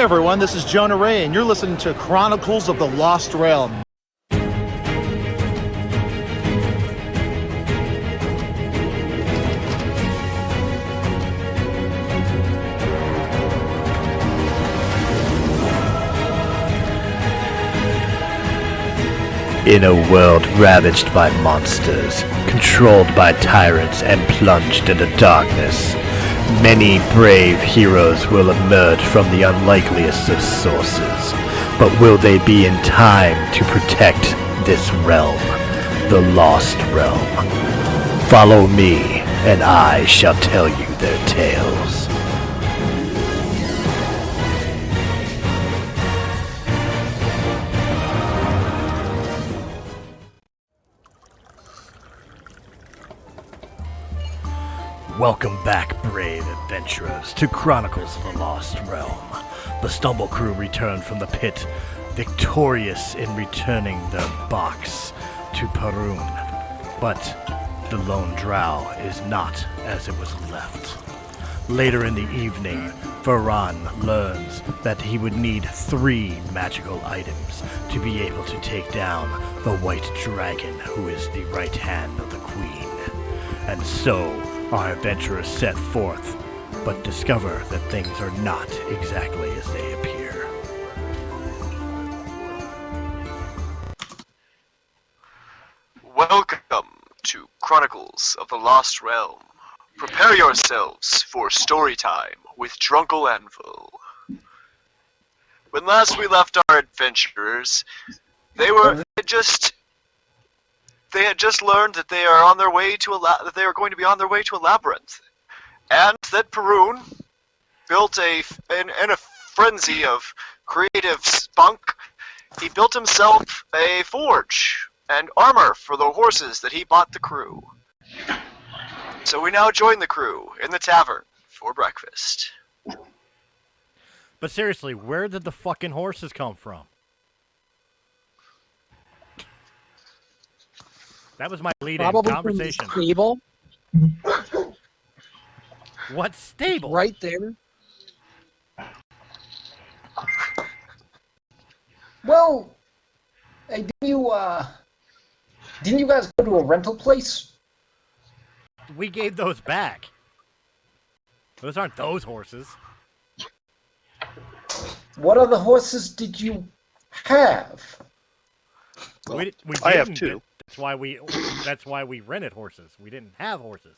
everyone, this is Jonah Ray, and you're listening to Chronicles of the Lost Realm. In a world ravaged by monsters, controlled by tyrants, and plunged into darkness, many brave heroes will emerge from the unlikeliest of sources. But will they be in time to protect this realm, the Lost Realm? Follow me, and I shall tell you their tales. Welcome back, brave adventurers, to Chronicles of the Lost Realm. The Stumble crew returned from the pit, victorious in returning their box to Perun. But the Lone Drow is not as it was left. Later in the evening, Varan learns that he would need 3 magical items to be able to take down the White Dragon, who is the right hand of the Queen. And so, our adventurers set forth, but discover that things are not exactly as they appear. Welcome to Chronicles of the Lost Realm. Prepare yourselves for story time with Drunkle Anvil. When last we left our adventurers, they had just learned that they are on their way to that they are going to be on their way to a labyrinth, and that Perun built in a frenzy of creative spunk. He built himself a forge and armor for the horses that he bought the crew. So we now join the crew in the tavern for breakfast. But seriously, where did the fucking horses come from? That was my lead-in conversation. From the stable. What stable? Right there. Well, hey, didn't you guys go to a rental place? We gave those back. Those aren't those horses. What other horses did you have? Well, we didn't. I have 2. That's why we rented horses. We didn't have horses.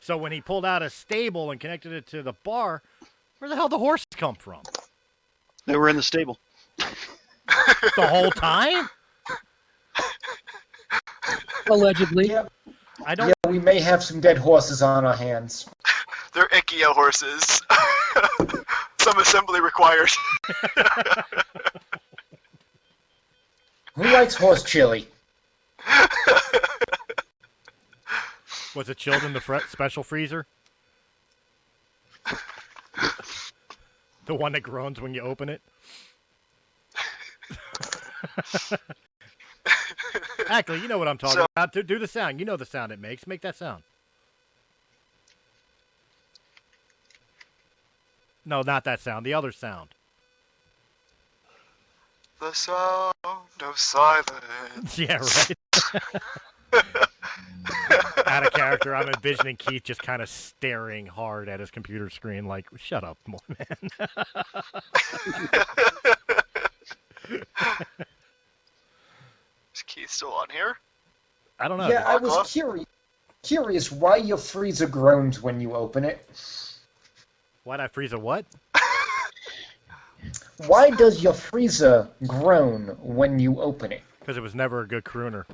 So when he pulled out a stable and connected it to the bar, where the hell did the horses come from? They were in the stable. The whole time? Allegedly. Yeah. Yeah, we may have some dead horses on our hands. They're Ikea horses. Some assembly required. Who likes horse chili? Was it chilled in the special freezer? The one that groans when you open it? Actually, you know what I'm talking about. Do the sound. You know the sound it makes. Make that sound. No, not that sound. The other sound. The sound of silence. Yeah, right. Out of character, I'm envisioning Keith just kind of staring hard at his computer screen like, shut up, man. Is Keith still on here? I don't know. Yeah, I was curious why your freezer groans when you open it. Why'd I freeze a what? Why does your freezer groan when you open it? Because it was never a good crooner.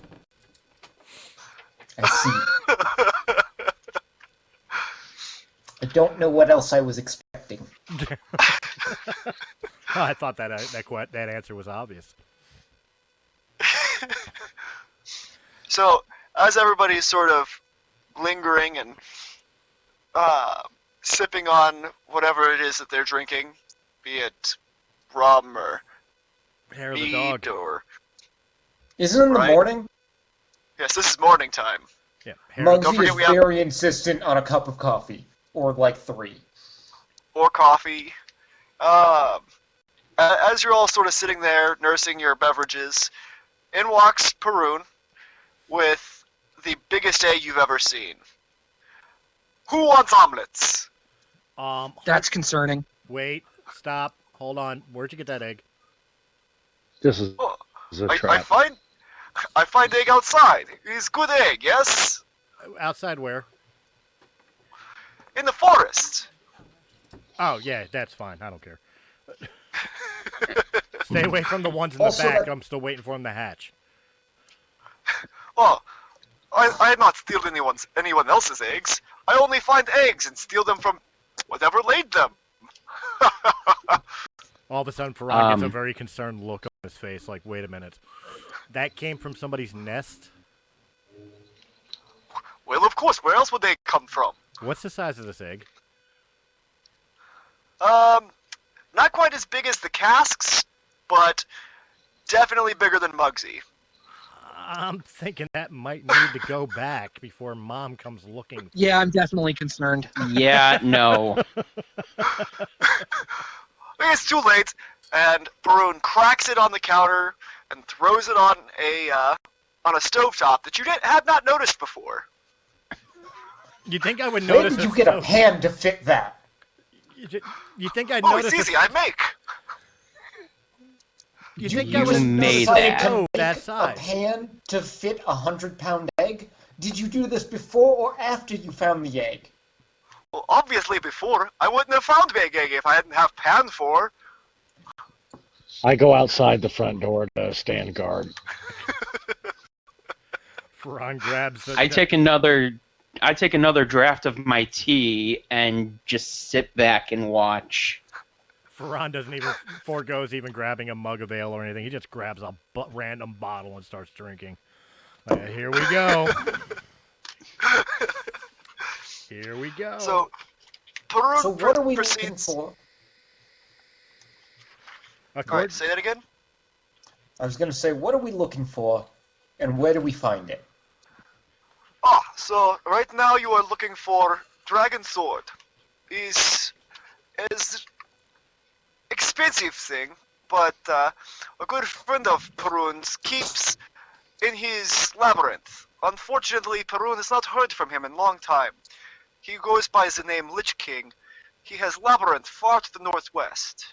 I see. I don't know what else I was expecting. I thought that answer was obvious. So, as everybody's sort of lingering and sipping on whatever it is that they're drinking, be it rum or Hair of the mead dog. or... Is it in the morning? Yes, this is morning time. Yeah. Muggsy is very insistent on a cup of coffee. Or like 3. Or coffee. As you're all sort of sitting there nursing your beverages, in walks Perun with the biggest egg you've ever seen. Who wants omelets? That's concerning. Wait, stop, hold on. Where'd you get that egg? This is Oh, a I trap. find egg outside. It's good egg, yes? Outside where? In the forest. Oh, yeah, that's fine. I don't care. Stay away from the ones in the Also, back. that- I'm still waiting for them to hatch. Oh, I had not stealed anyone else's eggs. I only find eggs and steal them from whatever laid them. All of a sudden, Farag gets a very concerned look on his face, like, wait a minute. That came from somebody's nest? Well, of course, where else would they come from? What's the size of this egg? Not quite as big as the casks, but definitely bigger than Muggsy. I'm thinking that might need to go back before Mom comes looking. Yeah, I'm definitely concerned. Yeah, no. It's too late, and Perun cracks it on the counter and throws it on a stovetop that you had not noticed before. You think I would Where notice? did you get a pan to fit that? You think I'd Oh, notice? it's easy. I make. You think you I would made notice that. Oh, that A size? pan to fit a 100-pound egg? Did you do this before or after you found the egg? Well, obviously before. I wouldn't have found big egg if I hadn't have pan for. I go outside the front door to stand guard. Farag grabs. I take another draft of my tea and just sit back and watch. Farag doesn't even foregoes even grabbing a mug of ale or anything. He just grabs a random bottle and starts drinking. Here we go. Here we go. So, Perun So what are we looking proceeds. for? Alright, say that again? I was going to say, what are we looking for, and where do we find it? So right now you are looking for Dragon Sword. Is expensive thing, but a good friend of Perun's keeps in his labyrinth. Unfortunately, Perun has not heard from him in a long time. He goes by the name Lich King. He has labyrinth far to the northwest.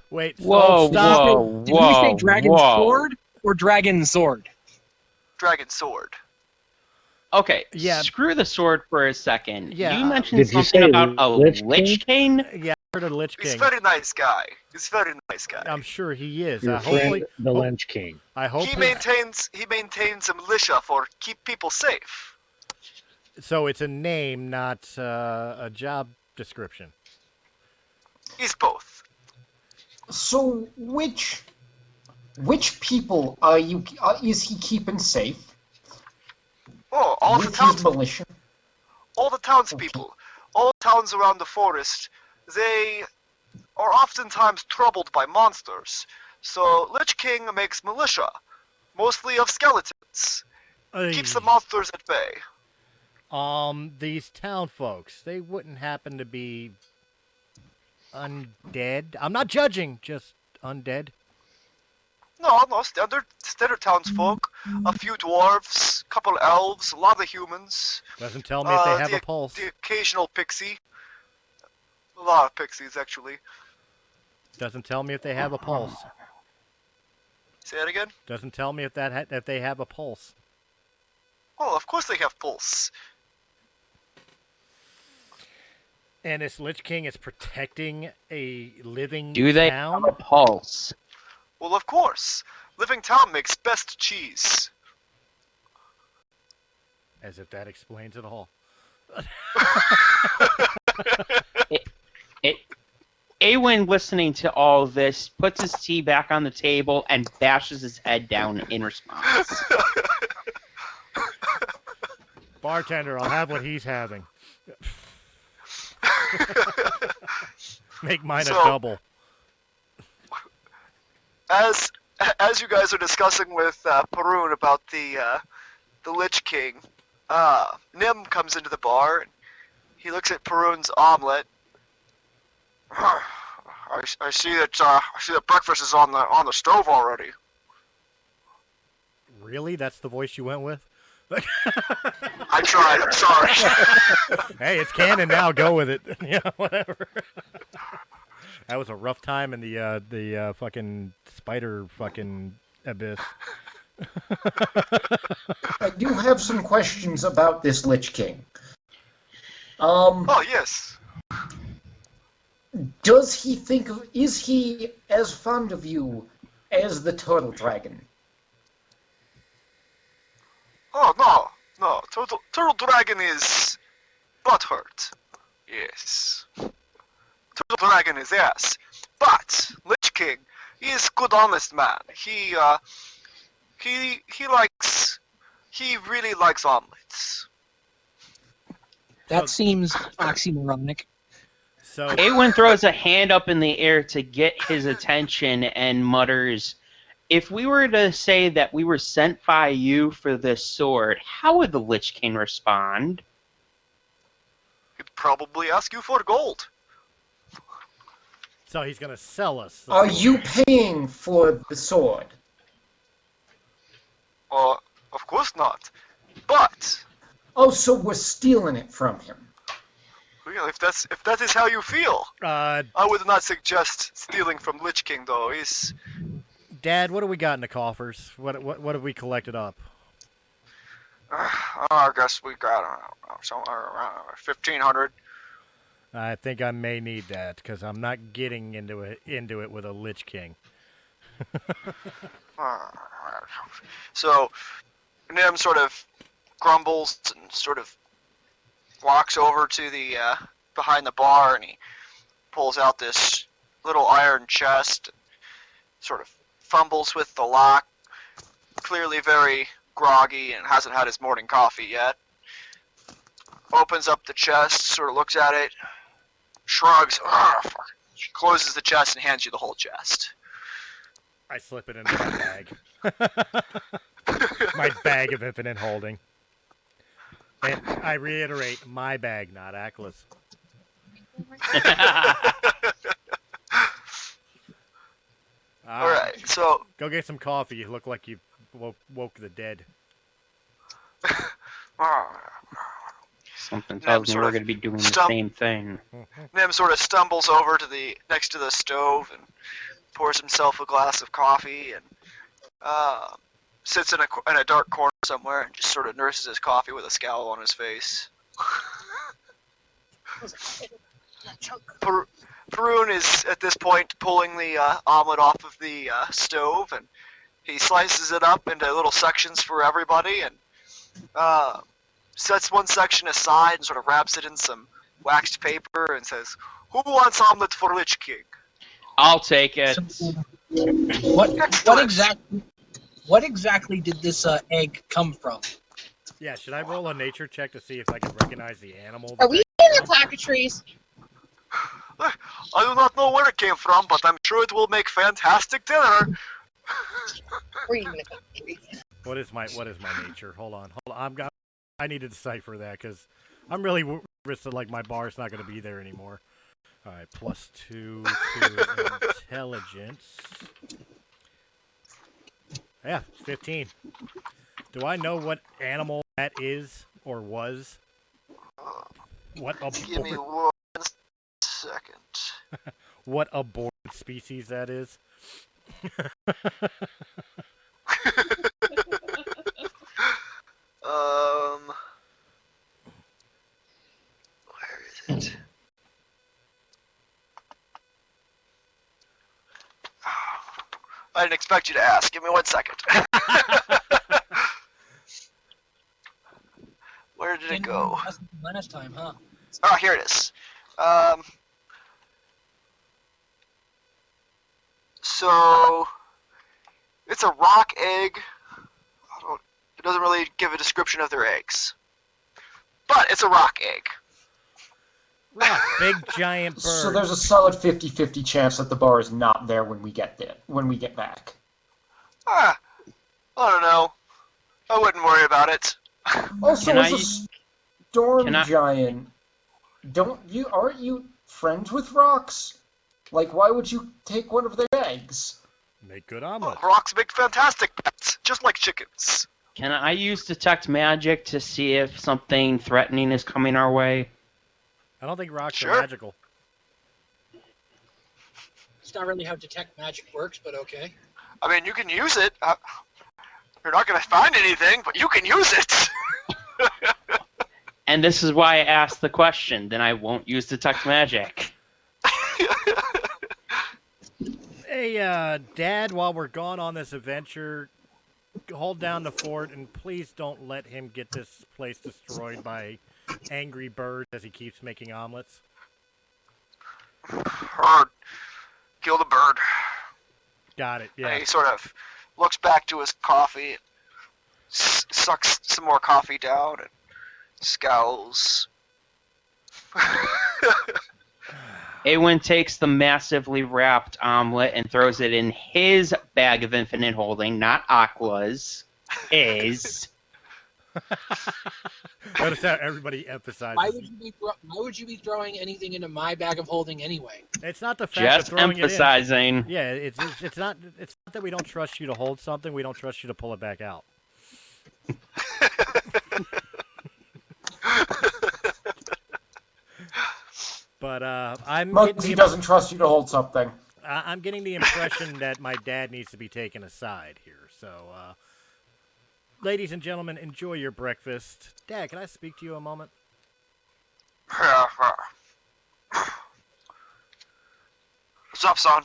Wait. Whoa, stop. whoa, Did he say whoa, dragon whoa. sword or dragon sword? Dragon Sword. Okay, Yeah. screw the sword for a second. Yeah. You mentioned Did you something say about a Lich Lich King? Yeah, I heard of Lich He's a King. very nice guy. He's a very nice guy. I'm sure he is. Your Hopefully, friend, the Lynch King. I hope He maintains a militia for keep people safe. so. It's a name, not a job description. He's both. So which people is he keeping safe? Oh, all the With his townspeople. militia? All the townspeople, all towns around the forest, they are oftentimes troubled by monsters. So Lich King makes militia, mostly of skeletons. Keeps the monsters at bay. These town folks, they wouldn't happen to be undead. I'm not judging, just undead. No, standard townsfolk. A few dwarves, couple elves, a lot of humans. Doesn't tell me if they have the, a pulse. The occasional pixie. A lot of pixies, actually. Doesn't tell me if they have a pulse. Say that again? Doesn't tell me if if they have a pulse. Oh, of course they have pulse. And this Lich King is protecting a living Do they town. have a pulse? Well, of course. Living town makes best cheese. As if that explains it all. Awen, listening to all this, puts his tea back on the table and bashes his head down in response. Bartender, I'll have what he's having. Make mine So- a double. As you guys are discussing with Perun about the Lich King, Nim comes into the bar and He looks at Perun's omelet. I see that breakfast is on the stove already. Really? That's the voice you went with? I tried. I'm sorry. Hey, it's canon now. Go with it. Yeah, whatever. That was a rough time in the fucking spider fucking abyss. I do have some questions about this Lich King. Oh yes. Is he as fond of you as the Turtle Dragon? Oh no. Turtle Dragon is butthurt. Yes. Turtle Dragon is yes. But Lich King, he is good, honest man. He really likes omelets. That seems oxymoronic. So Awen throws a hand up in the air to get his attention and mutters, "If we were to say that we were sent by you for this sword, how would the Lich King respond?" He'd probably ask you for gold. So he's gonna sell us. Are you paying for the sword? Of course not. But Oh, so we're stealing it from him. well, if that is how you feel, I would not suggest stealing from Lich King though. He's Dad, what do we got in the coffers? What have we collected up? I guess we got somewhere around 1,500. I think I may need that because I'm not getting into it with a Lich King. So Nim sort of grumbles and sort of walks over to the behind the bar, and he pulls out this little iron chest, sort of fumbles with the lock, clearly very groggy and hasn't had his morning coffee yet. Opens up the chest, sort of looks at it, shrugs, closes the chest, and hands you the whole chest. I slip it into my bag. My bag of infinite holding. And I reiterate, my bag, not Akla's. Alright, so Go get some coffee. You look like you woke the dead. Something tells me we're going to be doing the same thing. Nim sort of stumbles over to the next to the stove and pours himself a glass of coffee and sits in a dark corner somewhere and just sort of nurses his coffee with a scowl on his face. Perun is at this point pulling the omelet off of the stove, and he slices it up into little sections for everybody and sets one section aside and sort of wraps it in some waxed paper and says, "Who wants omelet for Lich King?" I'll take it. What exactly did this egg come from? Yeah, should I roll a nature check to see if I can recognize the animal? Are we in the placatrice? I do not know where it came from, but I'm sure it will make fantastic dinner. We're in the placatrice. What is my nature? Hold on. I need to decipher that because I'm really nervous that like my bar's not going to be there anymore. All right, +2 to intelligence. Yeah, 15. Do I know what animal that is or was? Give me 1 second. What aborted species that is? Where is it? I didn't expect you to ask. Give me 1 second. Where did it go? Last time, huh? Oh, here it is. So it's a rock egg. It doesn't really give a description of their eggs, but it's a rock egg. Rock, big giant bird. So there's a solid 50-50 chance that the bar is not there when we get back. I don't know. I wouldn't worry about it. Also, Can as I- a storm giant, Aren't you friends with rocks? Like, why would you take one of their eggs? Make good omelets. Rocks make fantastic pets, just like chickens. Can I use detect magic to see if something threatening is coming our way? I don't think rocks Sure. are magical. It's not really how detect magic works, but okay. I mean, you can use it. You're not going to find anything, but you can use it. And this is why I asked the question. Then I won't use detect magic. Hey, Dad, while we're gone on this adventure, hold down the fort and please don't let him get this place destroyed by angry birds as he keeps making omelets. Or kill the bird. Got it, yeah. And he sort of looks back to his coffee, sucks some more coffee down, and scowls. Awen takes the massively wrapped omelet and throws it in his bag of infinite holding, not Aqua's. His. Notice how everybody emphasizes. Why would you be throwing anything into my bag of holding anyway? It's not the fact Just of throwing emphasizing. it in. Yeah, it's not that we don't trust you to hold something. We don't trust you to pull it back out. But Muggsy doesn't trust you to hold something. I'm getting the impression that my dad needs to be taken aside here. So, ladies and gentlemen, enjoy your breakfast. Dad, can I speak to you a moment? What's up, son?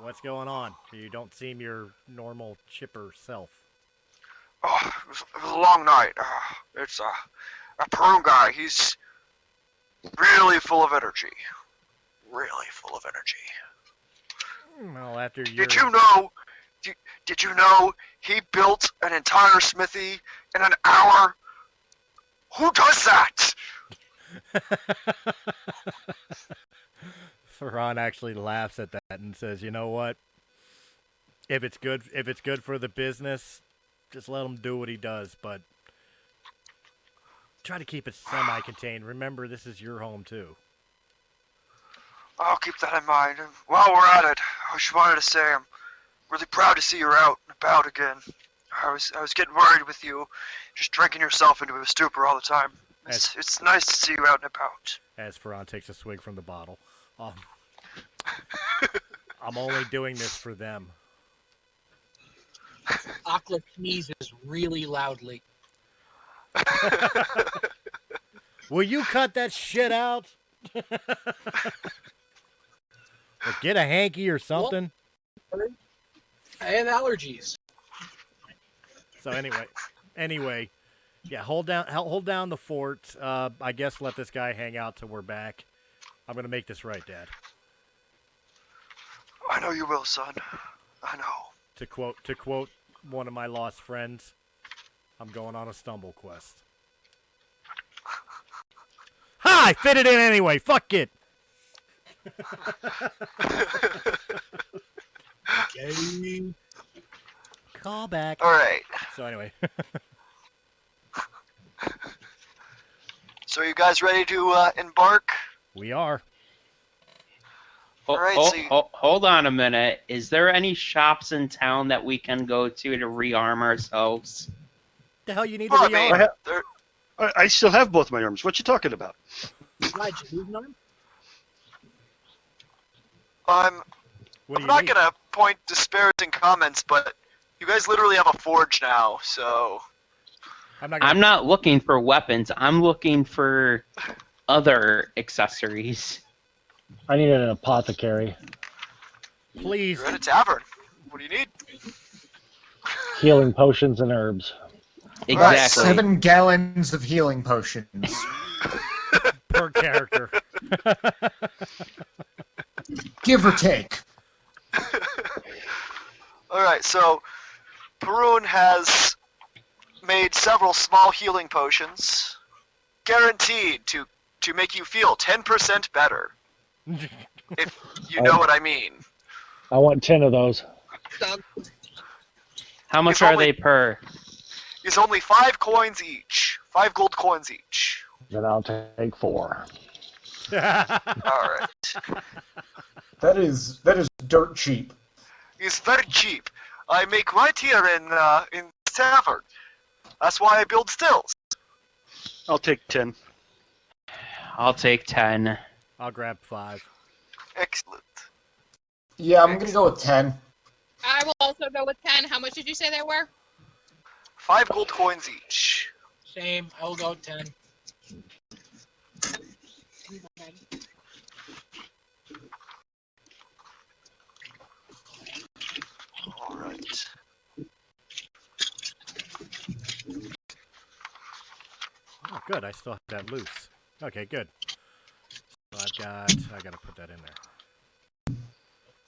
What's going on? You don't seem your normal chipper self. Oh, it was a long night. It's a Perun guy. He's really full of energy. Really full of energy. Well, after your... Did you know he built an entire smithy in an hour? Who does that? Ferran actually laughs at that and says, "You know what? If it's good for the business, just let him do what he does, but try to keep it semi-contained. Remember, this is your home too." I'll keep that in mind. And while we're at it, I just wanted to say I'm really proud to see you're out and about again. I was getting worried with you, just drinking yourself into a stupor all the time. It's nice to see you out and about. As Ferran takes a swig from the bottle. I'm only doing this for them. Aqua sneezes really loudly. Will you cut that shit out? Or get a hanky or something. I have allergies. So anyway, yeah, hold down the fort. I guess let this guy hang out till we're back. I'm gonna make this right, Dad. I know you will, son. I know. To quote one of my lost friends, I'm going on a stumble quest. Ha! I fit it in anyway. Fuck it. Okay. Call back. All right. So anyway. So are you guys ready to embark? We are. Hold on a minute. Is there any shops in town that we can go to rearm ourselves? The hell you need to rearm? I still have both my arms. What you talking about? Why'd you lose none? I'm not gonna point disparaging comments, but you guys literally have a forge now, so. I'm not looking for weapons. I'm looking for other accessories. I need an apothecary. Please. You're at a tavern. What do you need? Healing potions and herbs. Exactly. 7 gallons of healing potions. Per character. Give or take. Alright, so Perun has made several small healing potions, guaranteed to make you feel 10% better. If you know what I mean. I want 10 of those. How much are they per? It's only 5 coins each. 5 gold coins each. Then I'll take 4. Alright. That is dirt cheap. It's very cheap. I make right here in tavern. That's why I build stills. I'll take 10. I'll take 10. I'll grab 5. Excellent. Yeah, I'm gonna go with 10. I will also go with 10. How much did you say they were? 5 gold coins each. Same. I will go 10. Alright. Oh, good. I still have that loose. Okay, good. So I gotta put that in there.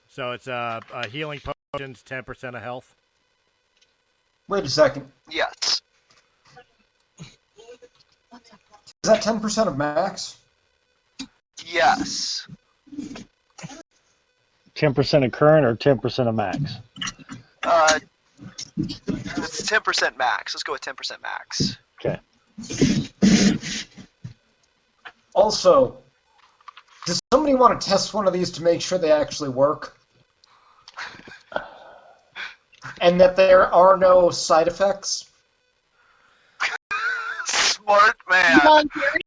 So it's healing potions, 10% of health. Wait a second. Yes. Is that 10% of max? Yes. 10% of current or 10% of max? It's 10% max. Let's go with 10% max. Okay. Also, does somebody want to test one of these to make sure they actually work? And that there are no side effects? Smart man. Volunteering?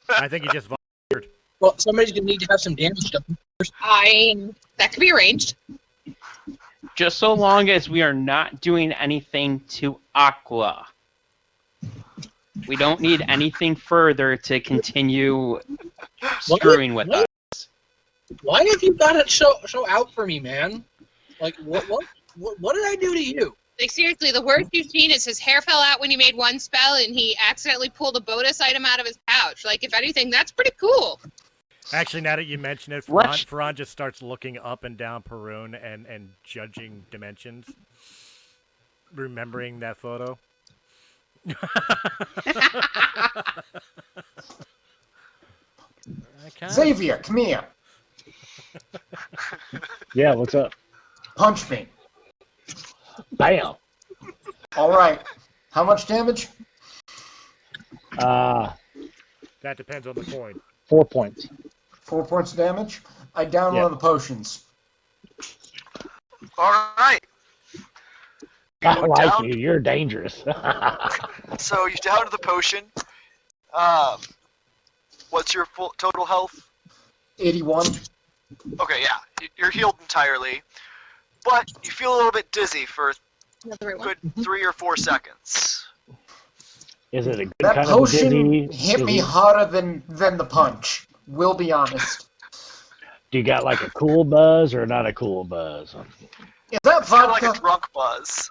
I think he just volunteered. Well, somebody's gonna need to have some damage done. That could be arranged. Just so long as we are not doing anything to Aqua. We don't need anything further to continue screwing with us. Why have you got it so out for me, man? Like, what did I do to you? Like, seriously, the worst you've seen is his hair fell out when he made one spell and he accidentally pulled a bonus item out of his pouch. Like, if anything, that's pretty cool. Actually, now that you mention it, What? Ferran just starts looking up and down Perun and judging dimensions. Remembering that photo. Xavier, come here. Yeah, what's up? Punch me. Bam! Alright. How much damage? That depends on the coin. 4 points. 4 points of damage? I down one of the potions. Alright. I like down. you. You're dangerous. So you down the potion. What's your full total health? 81. Okay, yeah. You're healed entirely. But you feel a little bit dizzy for Another right a one. good 3 or 4 seconds. Is it a good That kind potion of dizzy? hit me harder than the punch. We'll be honest. Do you got like a cool buzz or not a cool buzz? Is that It's kind of vodka? like a drunk buzz.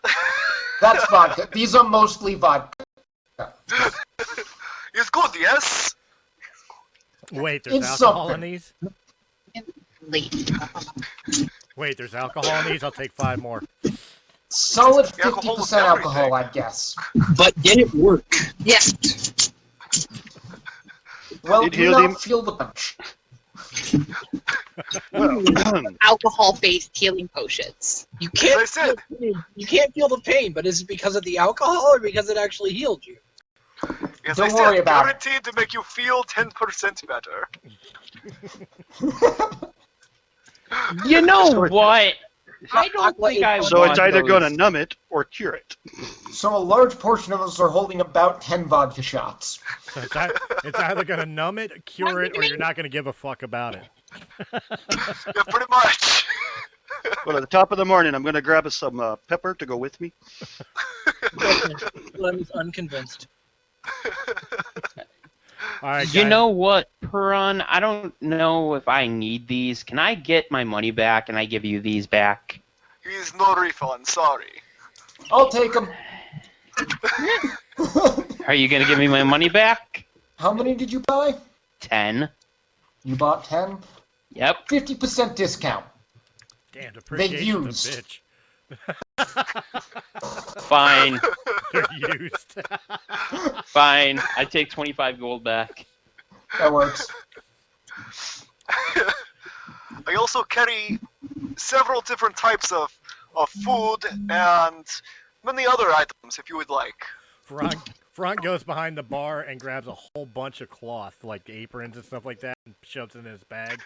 That's vodka. These are mostly vodka. It's good, yes? Wait, there's It's alcohol in something. these? Late. Wait, there's alcohol in these? I'll take 5 more. Solid The alcohol is 50% alcohol, everything. I'd guess. But did it work? Yes. Well, It do healed not him. feel the punch. Alcohol-based healing potions. You As I can't. said, You can't feel the pain, but is it because of the alcohol or because it actually healed you? as Don't I worry said, about it. guaranteed to make you feel 10% better. You know what? I don't think I So want it's either those. going to numb it or cure it. So a large portion of us are holding about 10 vodka shots. So it's either going to numb it, cure it, or you're not going to give a fuck about it. Yeah, pretty much. Well, at the top of the morning, I'm going to grab us some pepper to go with me. I'm unconvinced. All right, You guys. know what, Perun? I don't know if I need these. Can I get my money back and I give you these back? He's no refund, sorry. I'll take them. Are you gonna give me my money back? How many did you buy? 10. You bought 10? Yep. 50% discount. Damn, depreciation's a used. bitch. Fine. They're used. Fine. I take 25 gold back. That works. I also carry several different types of food and many other items if you would like. Ferran, Front goes behind the bar and grabs a whole bunch of cloth, like aprons and stuff like that, and shoves it in his bag.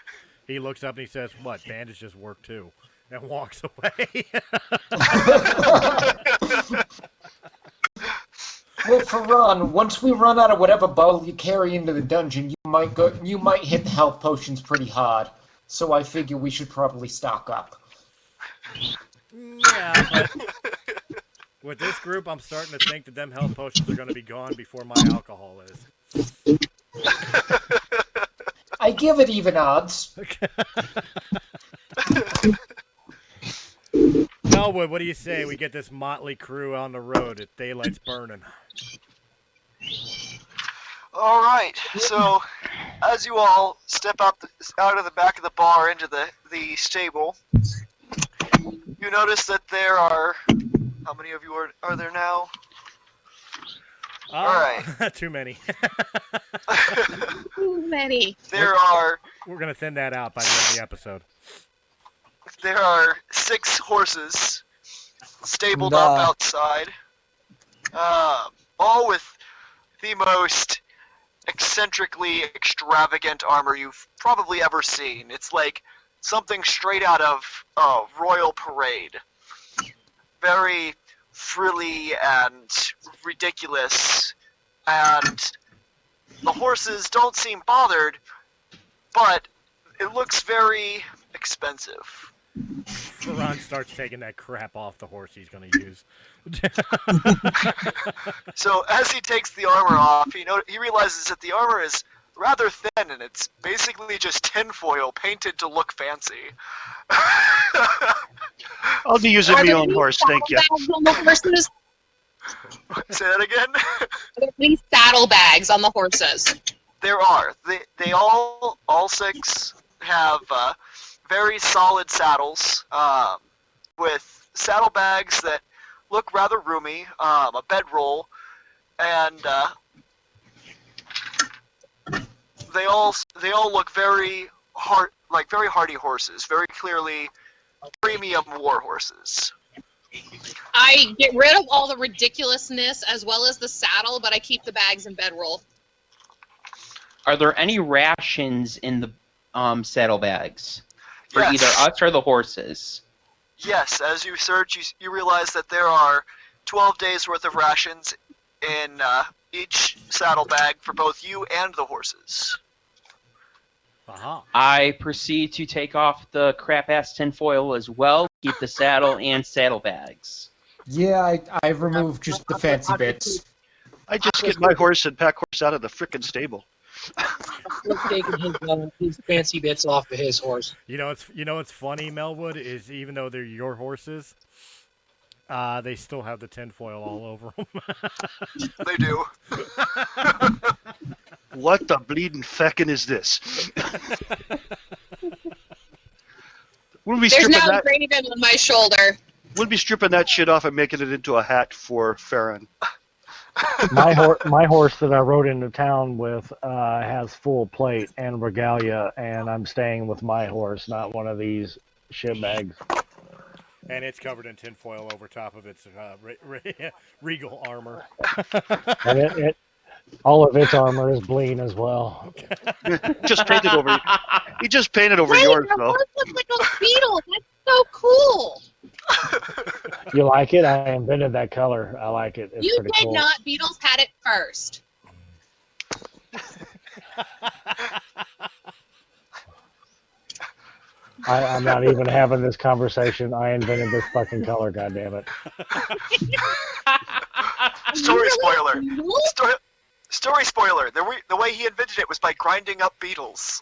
He looks up and he says, "What? Bandages work too," and walks away. Well, Ferran, once we run out of whatever bottle you carry into the dungeon, you might hit the health potions pretty hard. So I figure we should probably stock up. Yeah, but with this group, I'm starting to think that them health potions are going to be gone before my alcohol is. I give it even odds. Melwood, what do you say? We get this motley crew on the road at daylight's burning. All right. So, as you all step out of the back of the bar into the stable, you notice that there are. How many of you are there now? All right. Too many. Too many. There are. We're going to thin that out by the end of the episode. There are 6 horses stabled up outside, all with the most eccentrically extravagant armor you've probably ever seen. It's like something straight out of a royal parade. Very frilly and ridiculous, and the horses don't seem bothered, but it looks very expensive. Ferran starts taking that crap off the horse he's going to use. So as he takes the armor off, he realizes that the armor is rather thin, and it's basically just tinfoil painted to look fancy. I'll be using my own horse, thank you. On the horses? Say that again? Are there any saddlebags on the horses? There are. They all 6 have very solid saddles with saddlebags that look rather roomy, a bedroll, and they all look very hardy horses, very clearly premium war horses. I get rid of all the ridiculousness as well as the saddle, but I keep the bags and bedroll. Are there any rations in the saddlebags for Yes. either us or the horses? Yes, as you search, you realize that there are 12 days worth of rations in each saddlebag for both you and the horses. Aha. I proceed to take off the crap-ass tinfoil as well, keep the saddle and saddlebags. Yeah, I've removed just the fancy bits. I just get my horse and pack horse out of the frickin' stable. We're taking his fancy bits off of his horse. You know what's funny, Melwood, is even though they're your horses, they still have the tinfoil all over them. They do. What the bleeding feckin' is this? We'll be There's stripping no that. graven on my shoulder. We'll be stripping that shit off and making it into a hat for Farron. My horse that I rode into town with has full plate and regalia, and I'm staying with my horse, not one of these shitbags. And it's covered in tinfoil over top of its regal armor. And all of its armor is bleen as well. Just painted over. He just painted over Wait, yours, your though. horse looks like a beetle. That's so cool. You like it? I invented that color. I like it. It's You pretty did cool. not. Beetles had it first. I'm not even having this conversation. I invented this fucking color, goddammit. Story spoiler. Really? Story spoiler. The way he invented it was by grinding up beetles.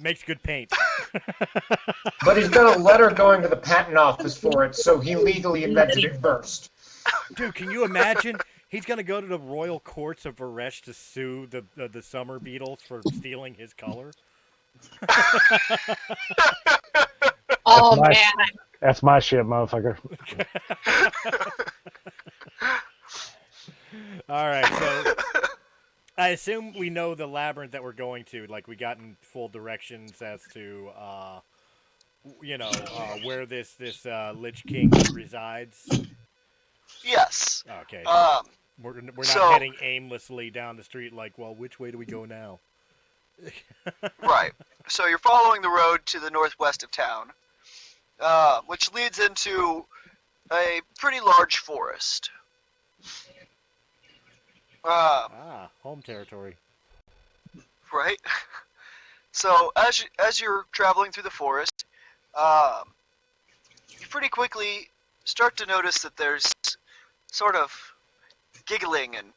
Makes good paint. But he's got a letter going to the patent office for it, so he legally invented it first. Dude, can you imagine? He's going to go to the royal courts of Varesh to sue the summer beetles for stealing his color. Oh, That's man. That's my shit, motherfucker. All right, so I assume we know the labyrinth that we're going to. Like, we gotten full directions as to where this Lich King resides? Yes. Okay. Um, We're not so- heading aimlessly down the street like, well, which way do we go now? Right. So you're following the road to the northwest of town, which leads into a pretty large forest. Home territory. Right. So as you're traveling through the forest, you pretty quickly start to notice that there's sort of giggling and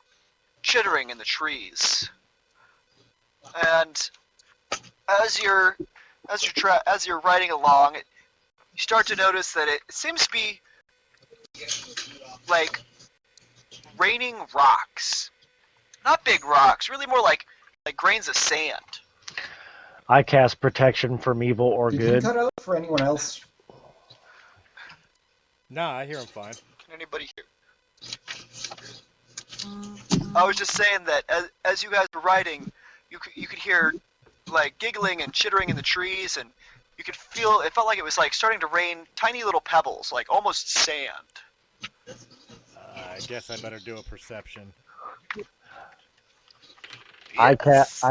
chittering in the trees. And as you're riding along, you start to notice that it seems to be like raining rocks. Not big rocks, really more like grains of sand. I cast protection from evil or Did you good. cut out for anyone else? Nah, I hear him fine. Can anybody hear? I was just saying that as you guys were riding, you could hear like giggling and chittering in the trees, and you could feel it felt like it was like starting to rain tiny little pebbles, like almost sand. I guess I better do a perception. I cast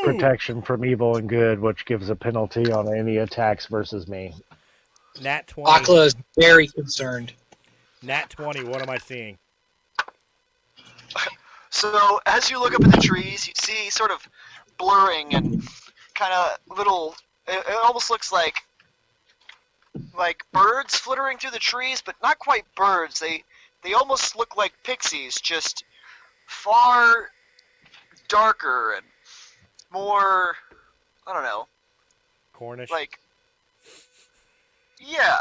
protection from evil and good, which gives a penalty on any attacks versus me. Nat 20. Akla is very concerned. Nat 20, what am I seeing? So as you look up at the trees, you see sort of blurring and kind of little. It almost looks like birds flittering through the trees, but not quite birds. They almost look like pixies, just far darker and more. I don't know. Cornish. Like, yeah,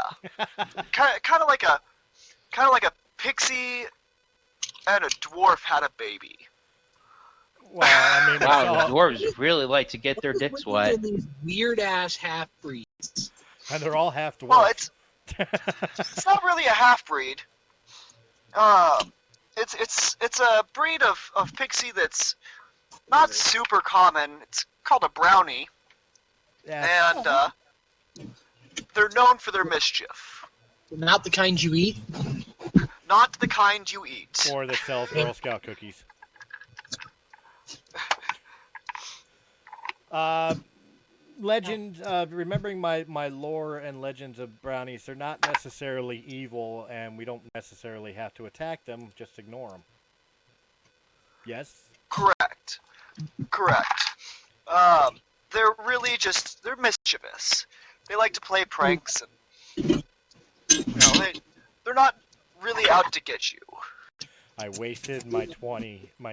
kind of like a pixie and a dwarf had a baby. Well, I mean, Wow, the dwarves really like to get their dicks wet. These weird ass half breeds. and they're all half dwarf. Well, it's not really a half breed. It's a breed of pixie that's not super common. It's called a brownie, and they're known for their mischief. Not the kind you eat. Not the kind you eat. Or that sells Girl Scout cookies. Remembering my lore and legends of brownies, they're not necessarily evil, and we don't necessarily have to attack them, just ignore them. Yes? Correct. They're really they're mischievous. They like to play pranks, and they're not really out to get you. I wasted my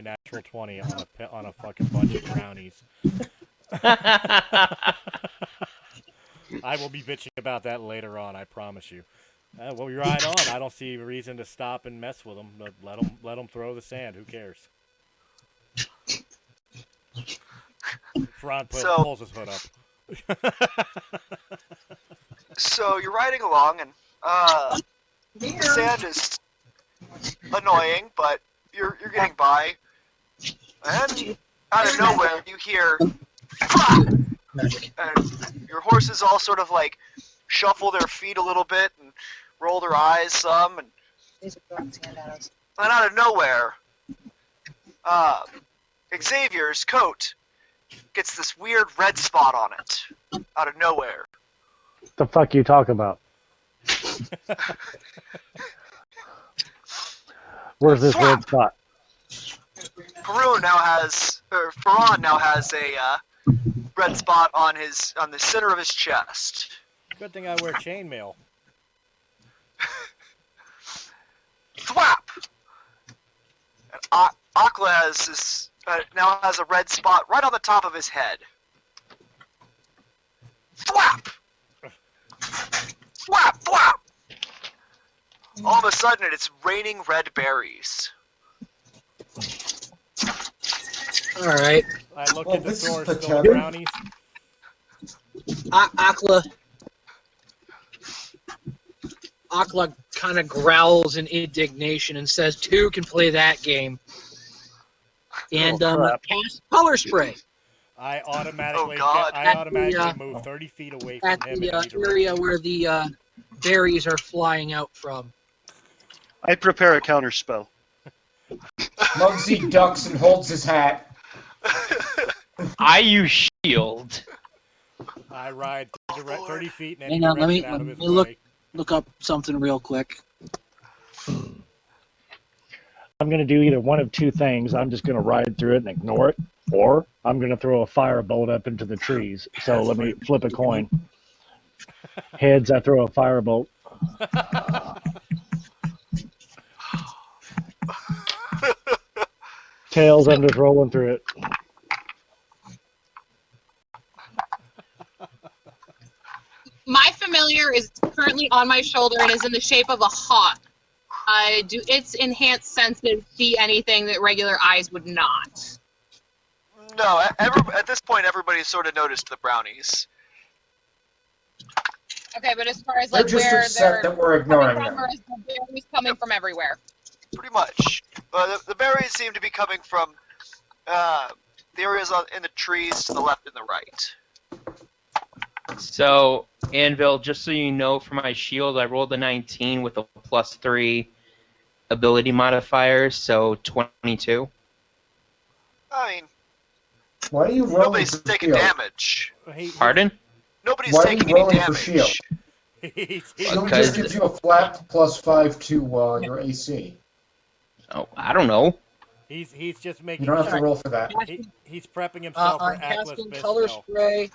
natural 20 on a fucking bunch of brownies. I will be bitching about that later on, I promise you. Well, you're right on. I don't see a reason to stop and mess with them. But let them throw the sand. Who cares? Ron pulls his hood up. So you're riding along, and the sand is annoying, but you're getting by. And out of nowhere, you hear, and your horses all sort of like shuffle their feet a little bit and roll their eyes some, and out of nowhere, Xavier's coat gets this weird red spot on it. Out of nowhere. The fuck you talk about? Where's this red spot? Faran now has a red spot on the center of his chest. Good thing I wear chainmail. Thwap! And Akla now has a red spot right on the top of his head. Thwap! Thwap! Thwap! All of a sudden, it's raining red berries. Alright. I look at the source, still brownies. Akla kind of growls in indignation and says, "Two can play that game." And cast color spray. I automatically God. move 30 feet away from At him. the in any area direction. where the berries are flying out from. I prepare a counter spell. Muggsy ducks and holds his hat. I use shield. I ride 30 feet in any Hang on, let direction me out of his look up something real quick. I'm going to do either one of two things. I'm just going to ride through it and ignore it, or I'm going to throw a firebolt up into the trees. So let me flip a coin. Heads, I throw a firebolt. Tails, I'm just rolling through it. My familiar is currently on my shoulder and is in the shape of a hawk. Its enhanced senses see anything that regular eyes would not. No, at this point, everybody's sort of noticed the brownies. Okay, but as far as They're like just where upset they're that we're ignoring coming from, them. or is the berries coming from everywhere? Pretty much. The berries seem to be coming from the areas in the trees to the left and the right. So, Anvil, just so you know, for my shield, I rolled a 19 with a +3 ability modifier, so 22. I mean, Why are you rolling nobody's for taking shield? damage. Pardon? Nobody's Why are you taking any rolling for damage. shield? Shield Because- just gives you a flat +5 to your AC. Oh, I don't know. He's just making. You don't have to roll for that. He's prepping himself for I'm Atlas casting Bispo. color spray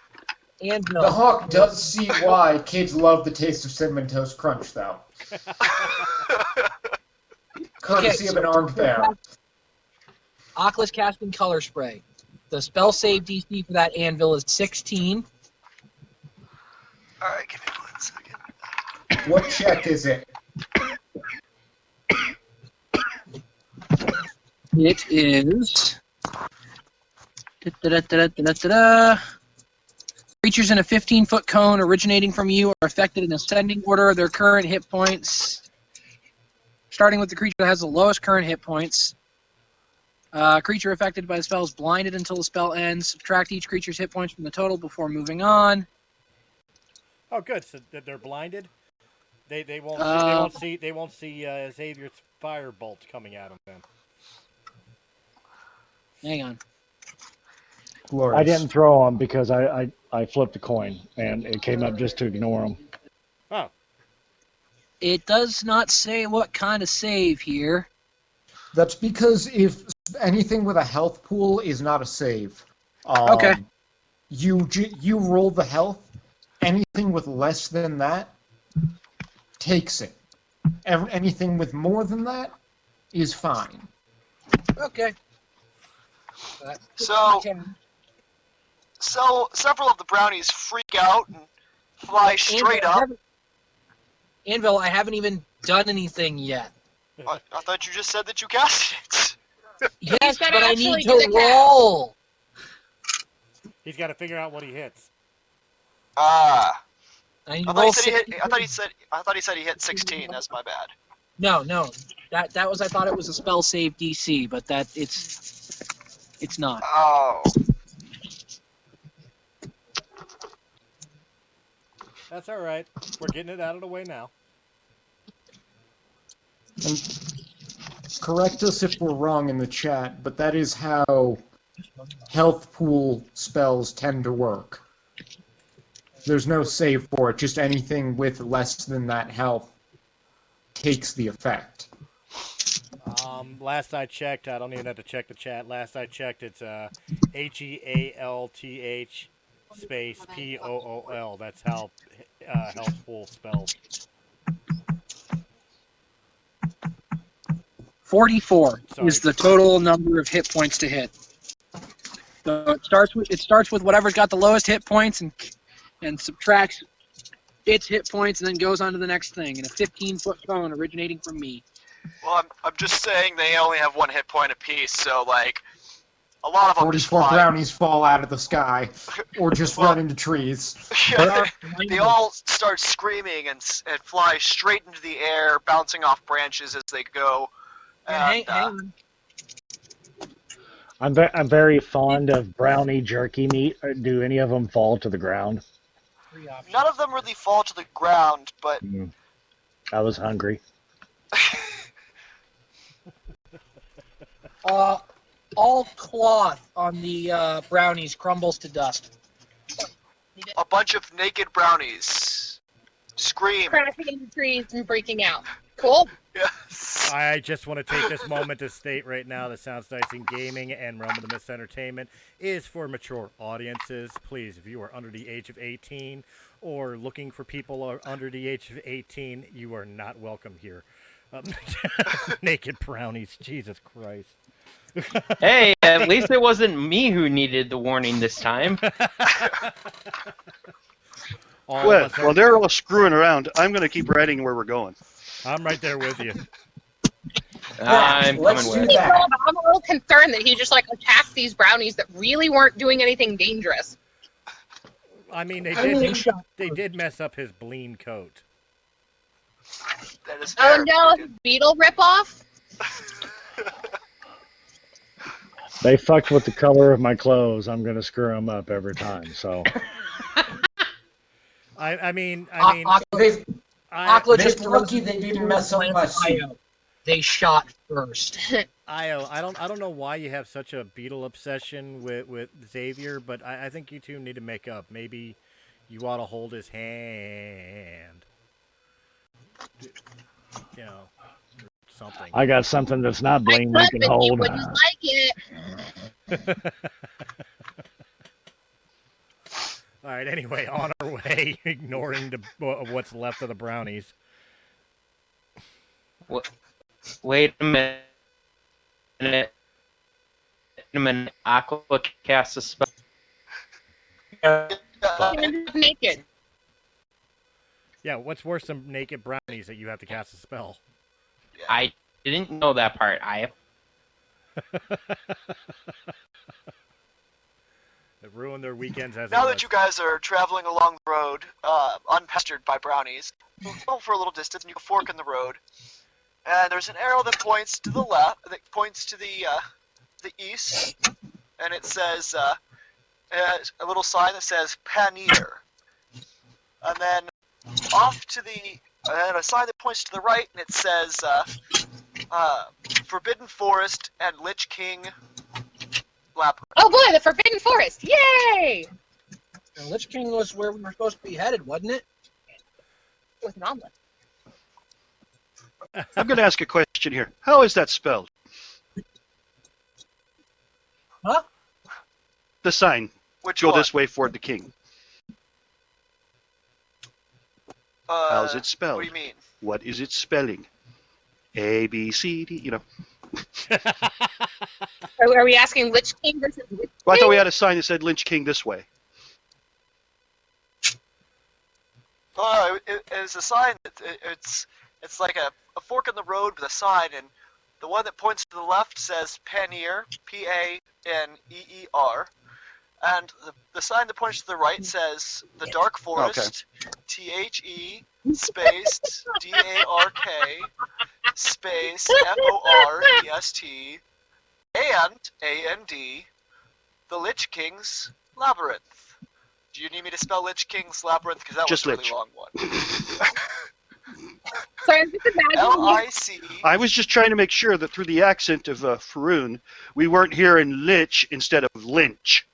and The hawk does see why kids love the taste of Cinnamon Toast Crunch, though. Courtesy of an armed bear. Oculus casting color spray. The spell save DC for that anvil is 16. Alright, give me 1 second. What check is it? It is. Da-da-da-da-da-da-da. Creatures in a 15-foot cone originating from you are affected in ascending order of their current hit points. Starting with the creature that has the lowest current hit points. Creature affected by the spell is blinded until the spell ends. Subtract each creature's hit points from the total before moving on. Oh, good. So they're blinded. They won't see Xavier's firebolt coming at them then. Hang on. Glorious. I didn't throw them because I flipped a coin, and it came up just to ignore them. Oh. It does not say what kind of save here. That's because if anything with a health pool is not a save. Okay. You roll the health. Anything with less than that takes it. Anything with more than that is fine. Okay. So several of the brownies freak out and fly straight up. Anvil, I haven't even done anything yet. I thought you just said that you cast it. Yes, gotta but I actually need do to the cast. roll. He's got to figure out what he hits. Ah. I need I to thought roll he said 60. I thought he said he hit 16. That's my bad. No. That was I thought it was a spell save DC, but it's not. Oh. That's all right. We're getting it out of the way now. And correct us if we're wrong in the chat, but that is how health pool spells tend to work. There's no save for it, just anything with less than that health takes the effect. Last I checked, I don't even have to check the chat. Last I checked, it's HEALTH space POOL. That's how health pool spells. 44 Sorry. is the total number of hit points to hit. So it starts with whatever's got the lowest hit points and subtracts its hit points and then goes on to the next thing in a 15-foot cone originating from me. Well, I'm just saying they only have 1 hit point apiece, so like a lot of them just 44 fly. brownies fall out of the sky, or just run into trees. Yeah, they all start screaming and fly straight into the air, bouncing off branches as they go. Hang on. I'm very fond of brownie jerky meat. Do any of them fall to the ground? None of them really fall to the ground, but I was hungry. All cloth on the brownies crumbles to dust. a bunch of naked brownies scream. Crashing into trees and freaking out. Cool. Yes. I just want to take this moment to state right now that Sounds Dice in Gaming and Realm of the Mist Entertainment is for mature audiences. Please, if you are under the age of 18 or looking for people under the age of 18, you are not welcome here. Naked brownies, Jesus Christ. Hey, at least it wasn't me who needed the warning this time. Well, they're all screwing around. I'm going to keep riding where we're going. I'm right there with you. I'm let's coming do with. that. I'm a little concerned that he just like attacked these brownies that really weren't doing anything dangerous. I mean, they did mess up his bleen coat. That is Oh fair. no, beetle ripoff? They fucked with the color of my clothes. I'm gonna screw them up every time. So. I mean, Aquila just lucky they didn't mess up my suit. They shot first. Io, I don't know why you have such a beetle obsession with Xavier, but I think you two need to make up. Maybe you ought to hold his hand. You know, something. I got something that's not bling we can He hold. wouldn't like it. All right. Anyway, on our way, ignoring what's left of the brownies. Wait a minute. Aqua casts a spell. Naked. Yeah, what's worse than naked brownies that you have to cast a spell? I didn't know that part. It ruined their weekends as Now it that was. you guys are traveling along the road, unpestered by brownies, you go for a little distance and you fork in the road. And there's an arrow that points to the left, that points to the east, and it says a little sign that says Panir. And then off to and a sign that points to the right, and it says Forbidden Forest and Lich King Labyrinth. Oh boy, the Forbidden Forest! Yay! And Lich King was where we were supposed to be headed, wasn't it? With an omelet. I'm going to ask a question here. How is that spelled? Huh? The sign. Which Go one? this way for the king. How's it spelled? What do you mean? What is its spelling? A, B, C, D, you know. Are we asking Lich King versus Lich King? Well, I thought we had a sign that said Lynch King this way. Oh, it's a sign. It's like a fork in the road with a sign, and the one that points to the left says Panir, Paneer, and the sign that points to the right says the Dark Forest, The spaced DARK space FOREST and AND, the Lich King's Labyrinth. Do you need me to spell Lich King's Labyrinth? Because that Just was a really Lich. long one. So I'm just imagining L-I-C. I was just trying to make sure that through the accent of Faroon, we weren't hearing Lich instead of Lynch,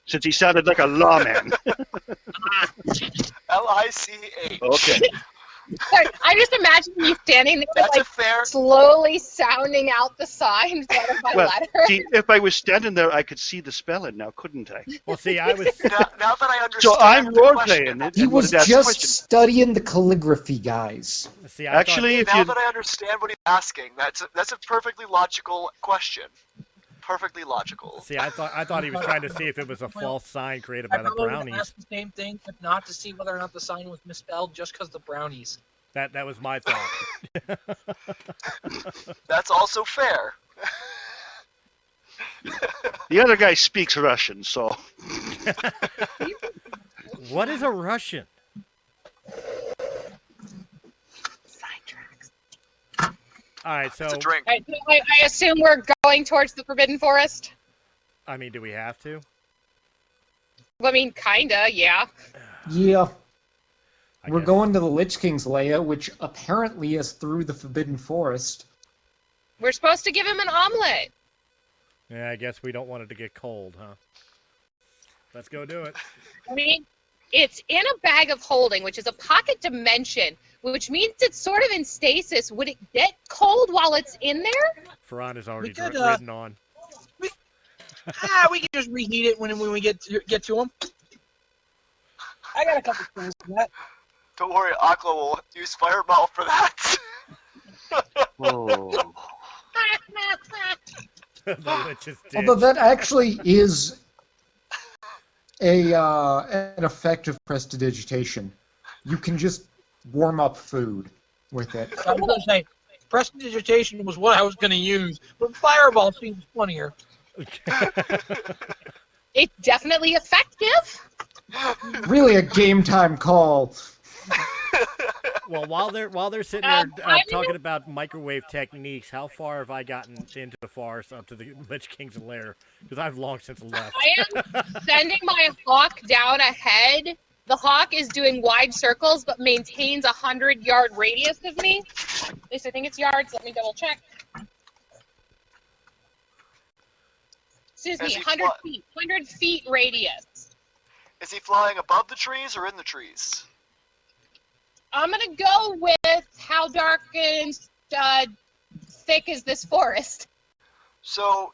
since he sounded like a lawman. L-I-C-H. Okay. Sorry, I just imagine you standing there, That's like a fair. slowly sounding out the sign letter by Well, letter. see, if I was standing there, I could see the spelling now, couldn't I? Well, see, I was. Now that I understand. So I'm the role question, playing it. He and was wanted to ask a just question. studying the calligraphy, guys. See, I Actually, if Now you that I understand what he's asking, that's a perfectly logical question. Perfectly logical. See, I thought he was trying to see if it was a false sign created by I the probably would brownies. ask the same thing, but not to see whether or not the sign was misspelled, just because the brownies. That was my thought. That's also fair. the other guy speaks Russian, so What is a Russian? All right, so It's a drink. I assume we're going towards the Forbidden Forest. I mean, do we have to? I mean, kinda, yeah. Yeah. We're guess- going to the Lich King's lair, which apparently is through the Forbidden Forest. We're supposed to give him an omelet. Yeah, I guess we don't want it to get cold, huh? Let's go do it. I mean, it's in a bag of holding, which is a pocket dimension, which means it's sort of in stasis. Would it get cold while it's in there? Ferran is already We could, ridden on. We can just reheat it when we get to him. I got a couple things for that. Don't worry, Aqua will use Fireball for that. Oh. The Lich is dead. Although that actually is an effective prestidigitation. You can just warm up food with it. I was going to say, prestidigitation was what I was going to use, but Fireball seems funnier. It's definitely effective. Really a game time call. Well, while they're sitting there I'm talking about microwave techniques, how far have I gotten into the forest up to the Lich King's lair? Because I've long since left. I am sending my hawk down ahead. The hawk is doing wide circles, but maintains 100-yard radius of me. At least I think it's yards. Let me double check. Excuse me, 100 feet. 100 feet radius. Is he flying above the trees or in the trees? I'm gonna go with how dark and thick is this forest. So,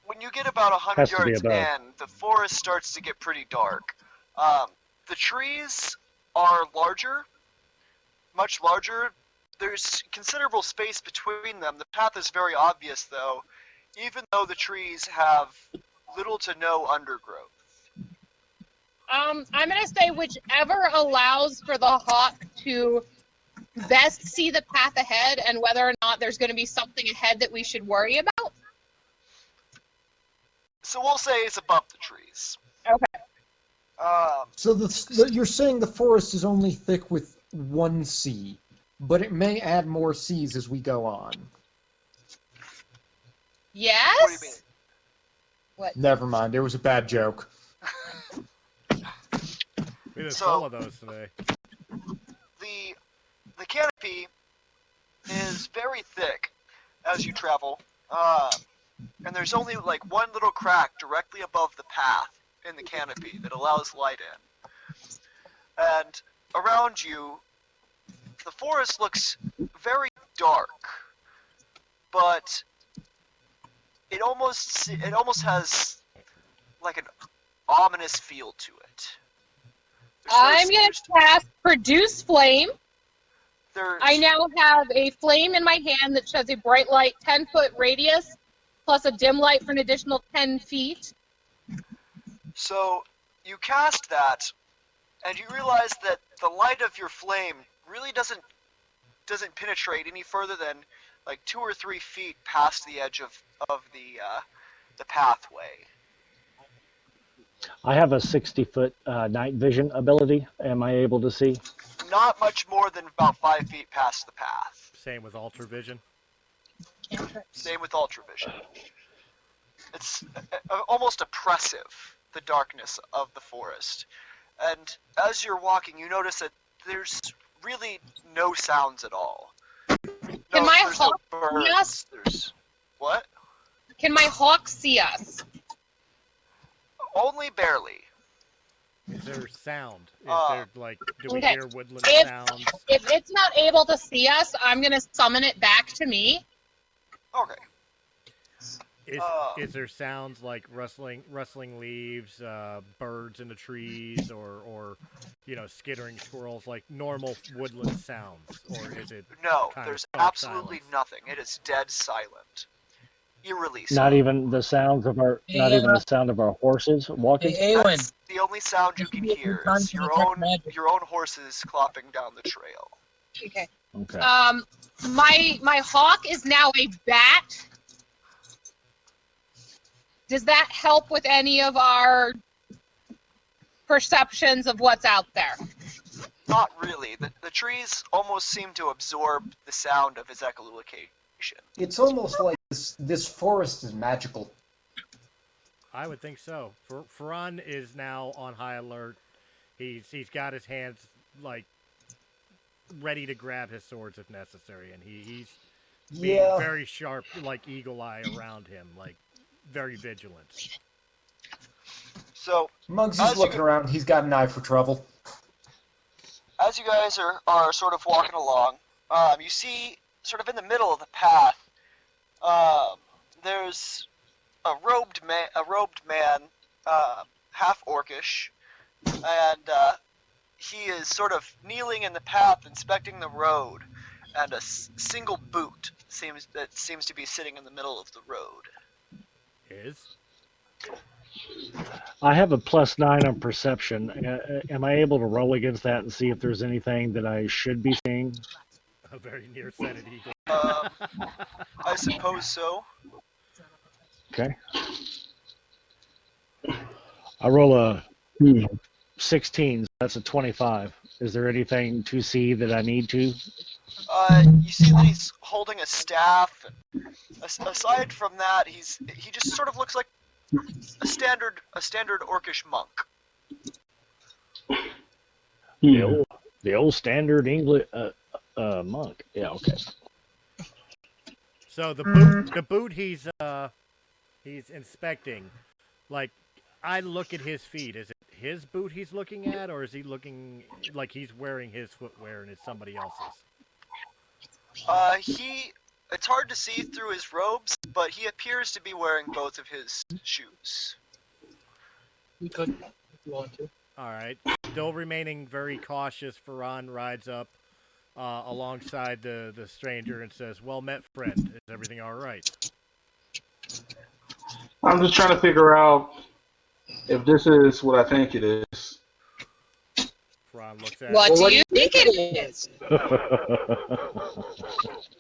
when you get about 100 Has to be yards above. in, the forest starts to get pretty dark. The trees are larger, much larger. There's considerable space between them. The path is very obvious, though, even though the trees have little to no undergrowth. I'm gonna say whichever allows for the hawk to best see the path ahead and whether or not there's gonna be something ahead that we should worry about. So we'll say it's above the trees. Okay. So you're saying the forest is only thick with one sea, but it may add more seas as we go on. Yes? What do you mean? What? Never mind, it was a bad joke. We did So- some of those today. The canopy is very thick as you travel, and there's only like one little crack directly above the path in the canopy that allows light in. And around you, the forest looks very dark, but it almost has like an ominous feel to it. I'm going to cast Produce Flame. There's, I now have a flame in my hand that shows a bright light 10-foot radius, plus a dim light for an additional 10 feet. So you cast that, and you realize that the light of your flame really doesn't penetrate any further than like 2 or 3 feet past the edge of the pathway. I have a 60-foot night vision ability. Am I able to see? Not much more than about 5 feet past the path. Same with Ultra Vision. Same with ultravision. It's almost oppressive, the darkness of the forest. And as you're walking, you notice that there's really no sounds at all. Can my there's hawk no see birds. us? There's what? Can my hawk see us? Only barely. Is there sound? Is Uh, there, like, do we okay. hear woodland If- sounds? If it's not able to see us, I'm going to summon it back to me. Okay. Is there sounds like rustling leaves, birds in the trees, or skittering squirrels, like normal woodland sounds, or is it? No, kind of there's stark absolutely silence? nothing. It is dead silent. Eerily so. Not even the sounds of our, not even the sound of our horses walking. Hey, Awen, That's the only sound you can Maybe hear time is to your detect own magic. horses clopping down the trail. Okay. Okay. My hawk is now a bat. Does that help with any of our perceptions of what's out there? Not really. The trees almost seem to absorb the sound of his echolocation. It's almost like this forest is magical. I would think so. Ferran is now on high alert. He's got his hands like ready to grab his swords if necessary, and he's being Yeah. very sharp, like eagle eye around him, like very vigilant. So, Muggsy's looking around. He's got an eye for trouble. as you guys are sort of walking along, you see, sort of in the middle of the path, there's a robed man, half orcish, and he is sort of kneeling in the path, inspecting the road, and a single boot seems to be sitting in the middle of the road. I have a +9 on perception. Am I able to roll against that and see if there's anything that I should be seeing? A very nearsighted eagle. I suppose so. Okay. I roll a 16. So that's a 25. Is there anything to see that I need to? You see that he's holding a staff. Aside from that, he just sort of looks like a standard orcish monk. The old standard English monk. Yeah. Okay. So the boot he's inspecting, like I look at his feet. Is it his boot he's looking at, or is he looking like he's wearing his footwear and it's somebody else's? It's hard to see through his robes, but he appears to be wearing both of his shoes. We could, if you want to. All right. Still remaining very cautious, Ferran rides up alongside the stranger and says, "Well met, friend. Is everything all right?" I'm just trying to figure out if this is what I think it is. Ferran looks at What do you think it is?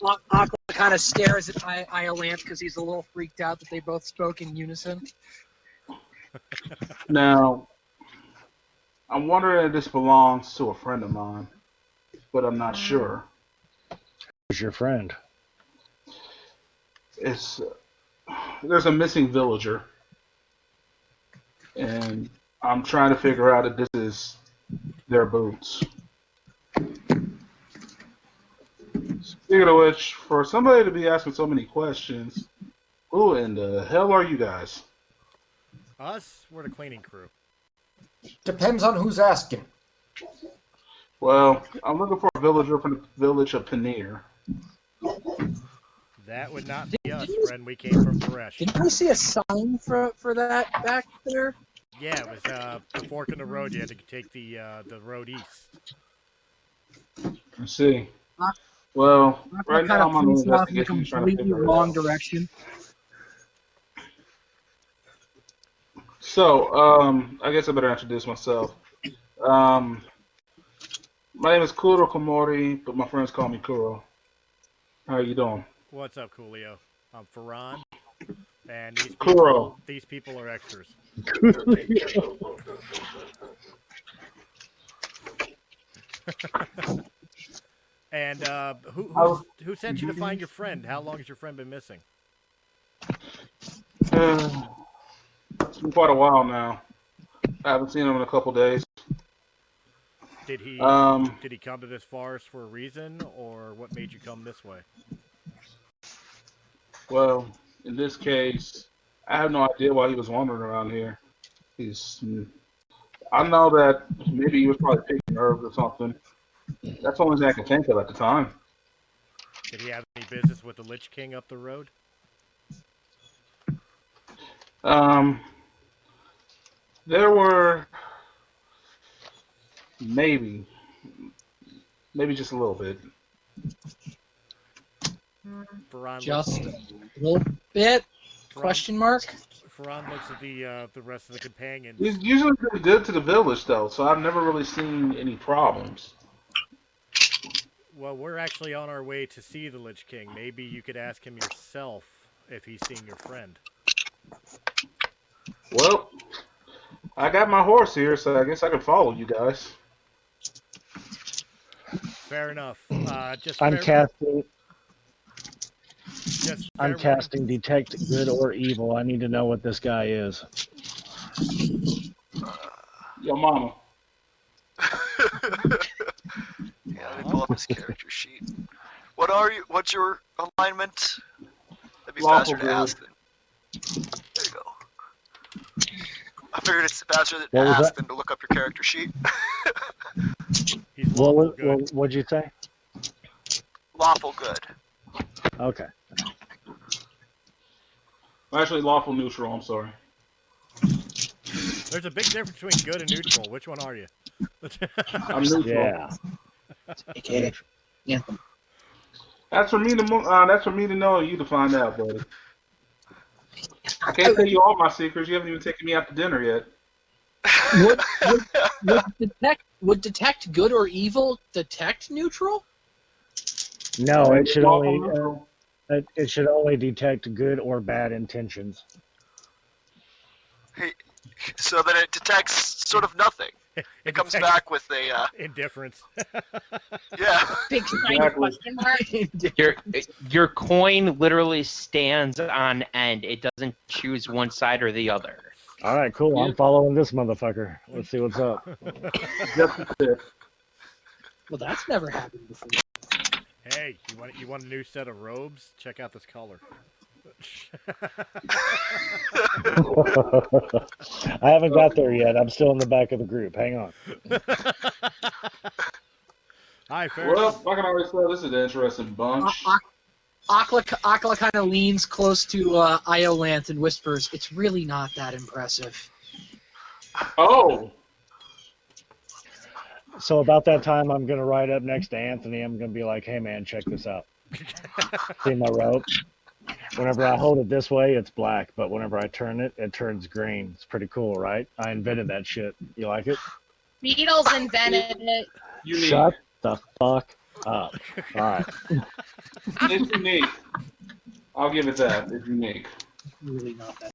Aqua kind of stares at Iolanthe because he's a little freaked out that they both spoke in unison. Now, I'm wondering if this belongs to a friend of mine, but I'm not sure. Who's your friend? There's a missing villager, and I'm trying to figure out if this is their boots. Speaking of which, for somebody to be asking so many questions, who in the hell are you guys? Us? We're the cleaning crew. Depends on who's asking. Well, I'm looking for a villager from the village of Paneer. That would not be us, friend. We came from Fresh. Didn't we see a sign for that back there? Yeah, it was the fork in the road. You had to take the road east. I see. Well, right now I'm on the off in a investigation trying to completely figure it wrong out. direction. So, I guess I better introduce myself. My name is Kuro Komori, but my friends call me Kuro. How are you doing? What's up, Coolio? I'm Ferran, and Kuro. these people are extras. And who sent you to find your friend? How long has your friend been missing? It's been quite a while now. I haven't seen him in a couple days. Did he come to this forest for a reason, or what made you come this way? Well, in this case, I have no idea why he was wandering around here. I know that maybe he was probably picking herbs or something. That's the only thing I can think of at the time. Did he have any business with the Lich King up the road? There were maybe just a little bit. Ferran Just a little bit? Question mark? Ferran looks at the rest of the companions. He's usually pretty good to the village, though, so I've never really seen any problems. Well, we're actually on our way to see the Lich King. Maybe you could ask him yourself if he's seen your friend. Well, I got my horse here, so I guess I can follow you guys. Fair enough. I'm casting. Just Just I'm fair warning. casting detect good or evil. I need to know what this guy is. Yo, mama. Yeah, let me pull up his character sheet. What are you? What's your alignment? That'd be Lawful faster to ask than. There you go. I figured it's faster to What was ask that? than to look up your character sheet. He's lawful good. What'd you say? Lawful good. Okay. Actually, lawful neutral. I'm sorry. There's a big difference between good and neutral. Which one are you? I'm neutral. Yeah. Okay. Yeah. That's for me to that's for me to know and you to find out, buddy. I can't tell you all my secrets. You haven't even taken me out to dinner yet. Would detect good or evil detect neutral? No, it should Lawful only neutral. it should only detect good or bad intentions. So that it detects sort of nothing. It comes detects back with a indifference. yeah. Big shiny question mark. Your coin literally stands on end. It doesn't choose one side or the other. All right, cool. I'm following this motherfucker. Let's see what's up. Well, that's never happened before. Hey, you want a new set of robes? Check out this color. I haven't got there yet. I'm still in the back of the group. Hang on. Hi, fair Well, enough. I can already tell this is an interesting bunch. Akla kind of leans close to Iolanth and whispers, "It's really not that impressive." Oh! So about that time, I'm gonna ride up next to Anthony. I'm gonna be like, "Hey, man, check this out. See my rope? Whenever I hold it this way, it's black, but whenever I turn it, it turns green. It's pretty cool, right? I invented that shit. You like it?" Beatles invented it. Unique. Shut the fuck up. All right. It's unique. I'll give it that. It's unique. Really not that.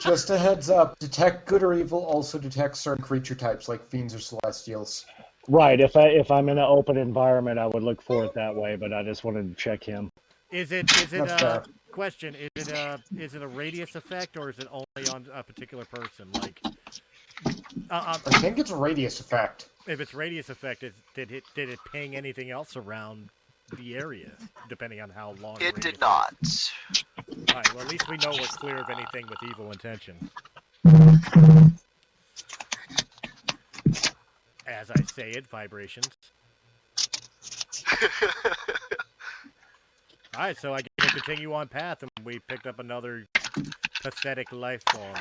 Just a heads up, detect good or evil also detects certain creature types like fiends or celestials. Right. If I'm in an open environment, I would look for it that way, but I just wanted to check him. Is it That's fair. question? Is it a radius effect or is it only on a particular person? Like, I think it's a radius effect. if it's radius effect, did it ping anything else around the area, depending on how long? It radius did is? not. All right. Well, at least we know we're clear of anything with evil intention. As I say it, vibrations. All right, so I get to continue on path, and we picked up another pathetic life form.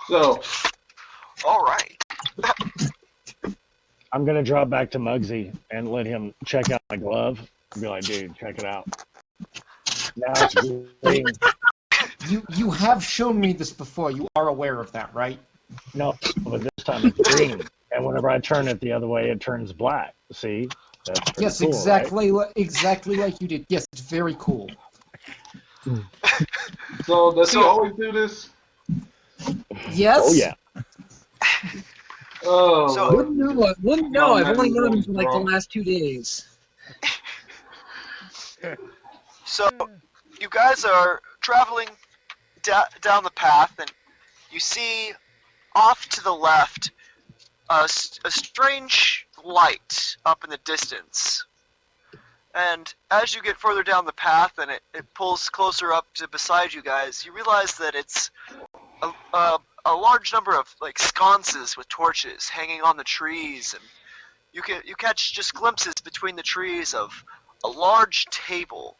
So, All right. I'm gonna drop back to Muggsy and let him check out my glove. And be like, "Dude, check it out." Now it's green. You have shown me this before. You are aware of that, right? No, but this time it's green. And whenever I turn it the other way, it turns black. See? That's pretty Yes, cool, exactly, exactly like you did. Yes, it's very cool. so does he always do this? Yes. Oh yeah. Oh. So- Wouldn't know. I've only known him for like the last 2 days. So, you guys are traveling down the path, and you see off to the left a strange light up in the distance. And as you get further down the path and it pulls closer up to beside you guys, you realize that it's a large number of like sconces with torches hanging on the trees, and you catch just glimpses between the trees of a large table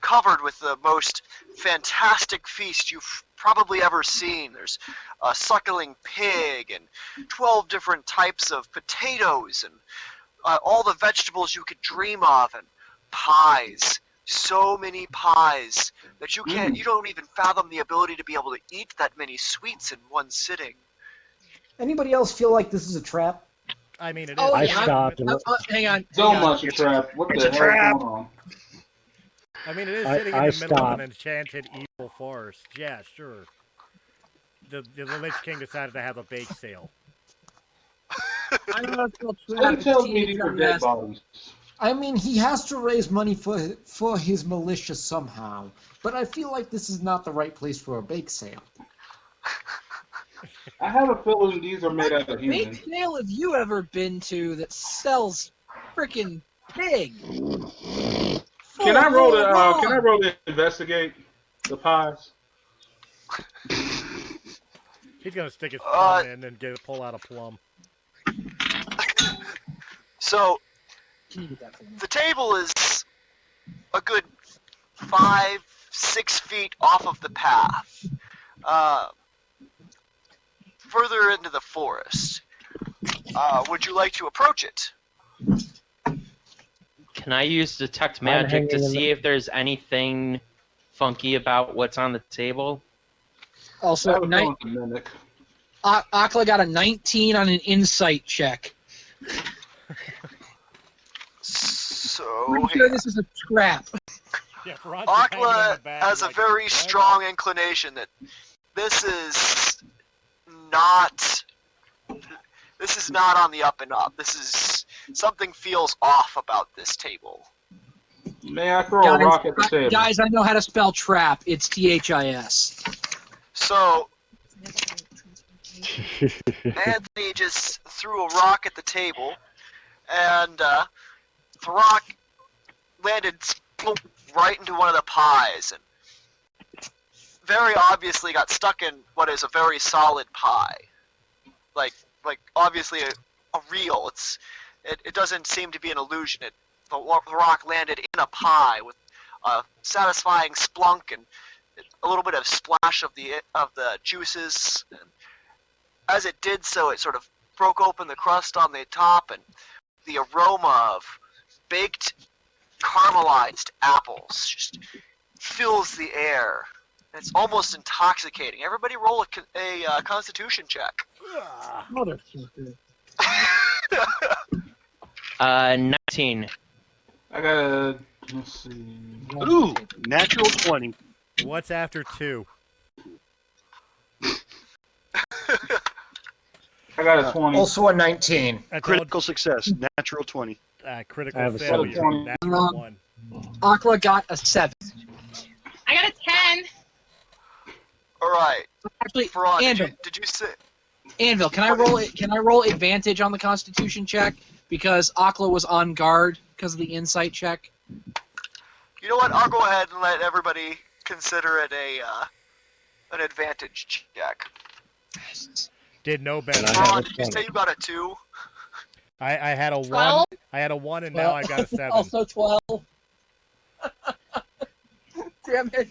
covered with the most fantastic feast you've probably ever seen. There's a suckling pig and 12 different types of potatoes and all the vegetables you could dream of, and pies. So many pies that you don't even fathom the ability to be able to eat that many sweets in one sitting. Anybody else feel like this is a trap? I mean, it is. Oh, I yeah. stopped. Hang on. So much a trap. What the hell is going on? I mean, it is I sitting in the middle of stopped. an enchanted evil forest. Yeah, sure. The Lich King decided to have a bake sale. I'm gonna spell Somebody trap. tells me these are dead THIS. bodies. I mean, he has to raise money for his militia somehow, but I feel like this is not the right place for a bake sale. I have a feeling these are made out of Bake human. sale have you ever been to that sells freaking pig? Can I roll Full to on. Can I roll to investigate the pies? He's gonna stick his thumb in and pull out a plum. So, the table is a good 5-6 feet off of the path, further into the forest. Would you like to approach it? Can I use detect magic to hanging in see if there's anything funky about what's on the table? Also, Akla got a 19 on an insight check. So, Pretty sure this is a trap. Yeah, Ron's just hanging in Akla the back, has a like, very strong inclination that this is not on the up and up. This is something feels off about this table. May I throw a rock at the table? Guys, I know how to spell trap. It's THIS. So Anthony just threw a rock at the table, and the rock landed right into one of the pies, and very obviously got stuck in what is a very solid pie. Like obviously a real. It doesn't seem to be an illusion. The rock landed in a pie with a satisfying splunk and a little bit of splash of the juices. And as it did so, it sort of broke open the crust on the top, and the aroma of baked caramelized apples just fills the air. It's almost intoxicating. Everybody roll a Constitution check. Motherfucker. 19. I got let's see. Ooh, natural 20. What's after 2? I got a 20. Also a 19. Critical success, natural 20. Critical I have a failure. 7. Natural 1. Akla got a 7. I got a 10. All right. Actually, Faran, Anvil, did you say? Anvil, can I roll it? Can I roll advantage on the Constitution check because Akla was on guard because of the insight check? You know what? I'll go ahead and let everybody consider it an advantage check. Did no better. Faran, did you say you got a 2? I had a 1. 12? I had a 1, and now I got a 7. Also 12. Damn it.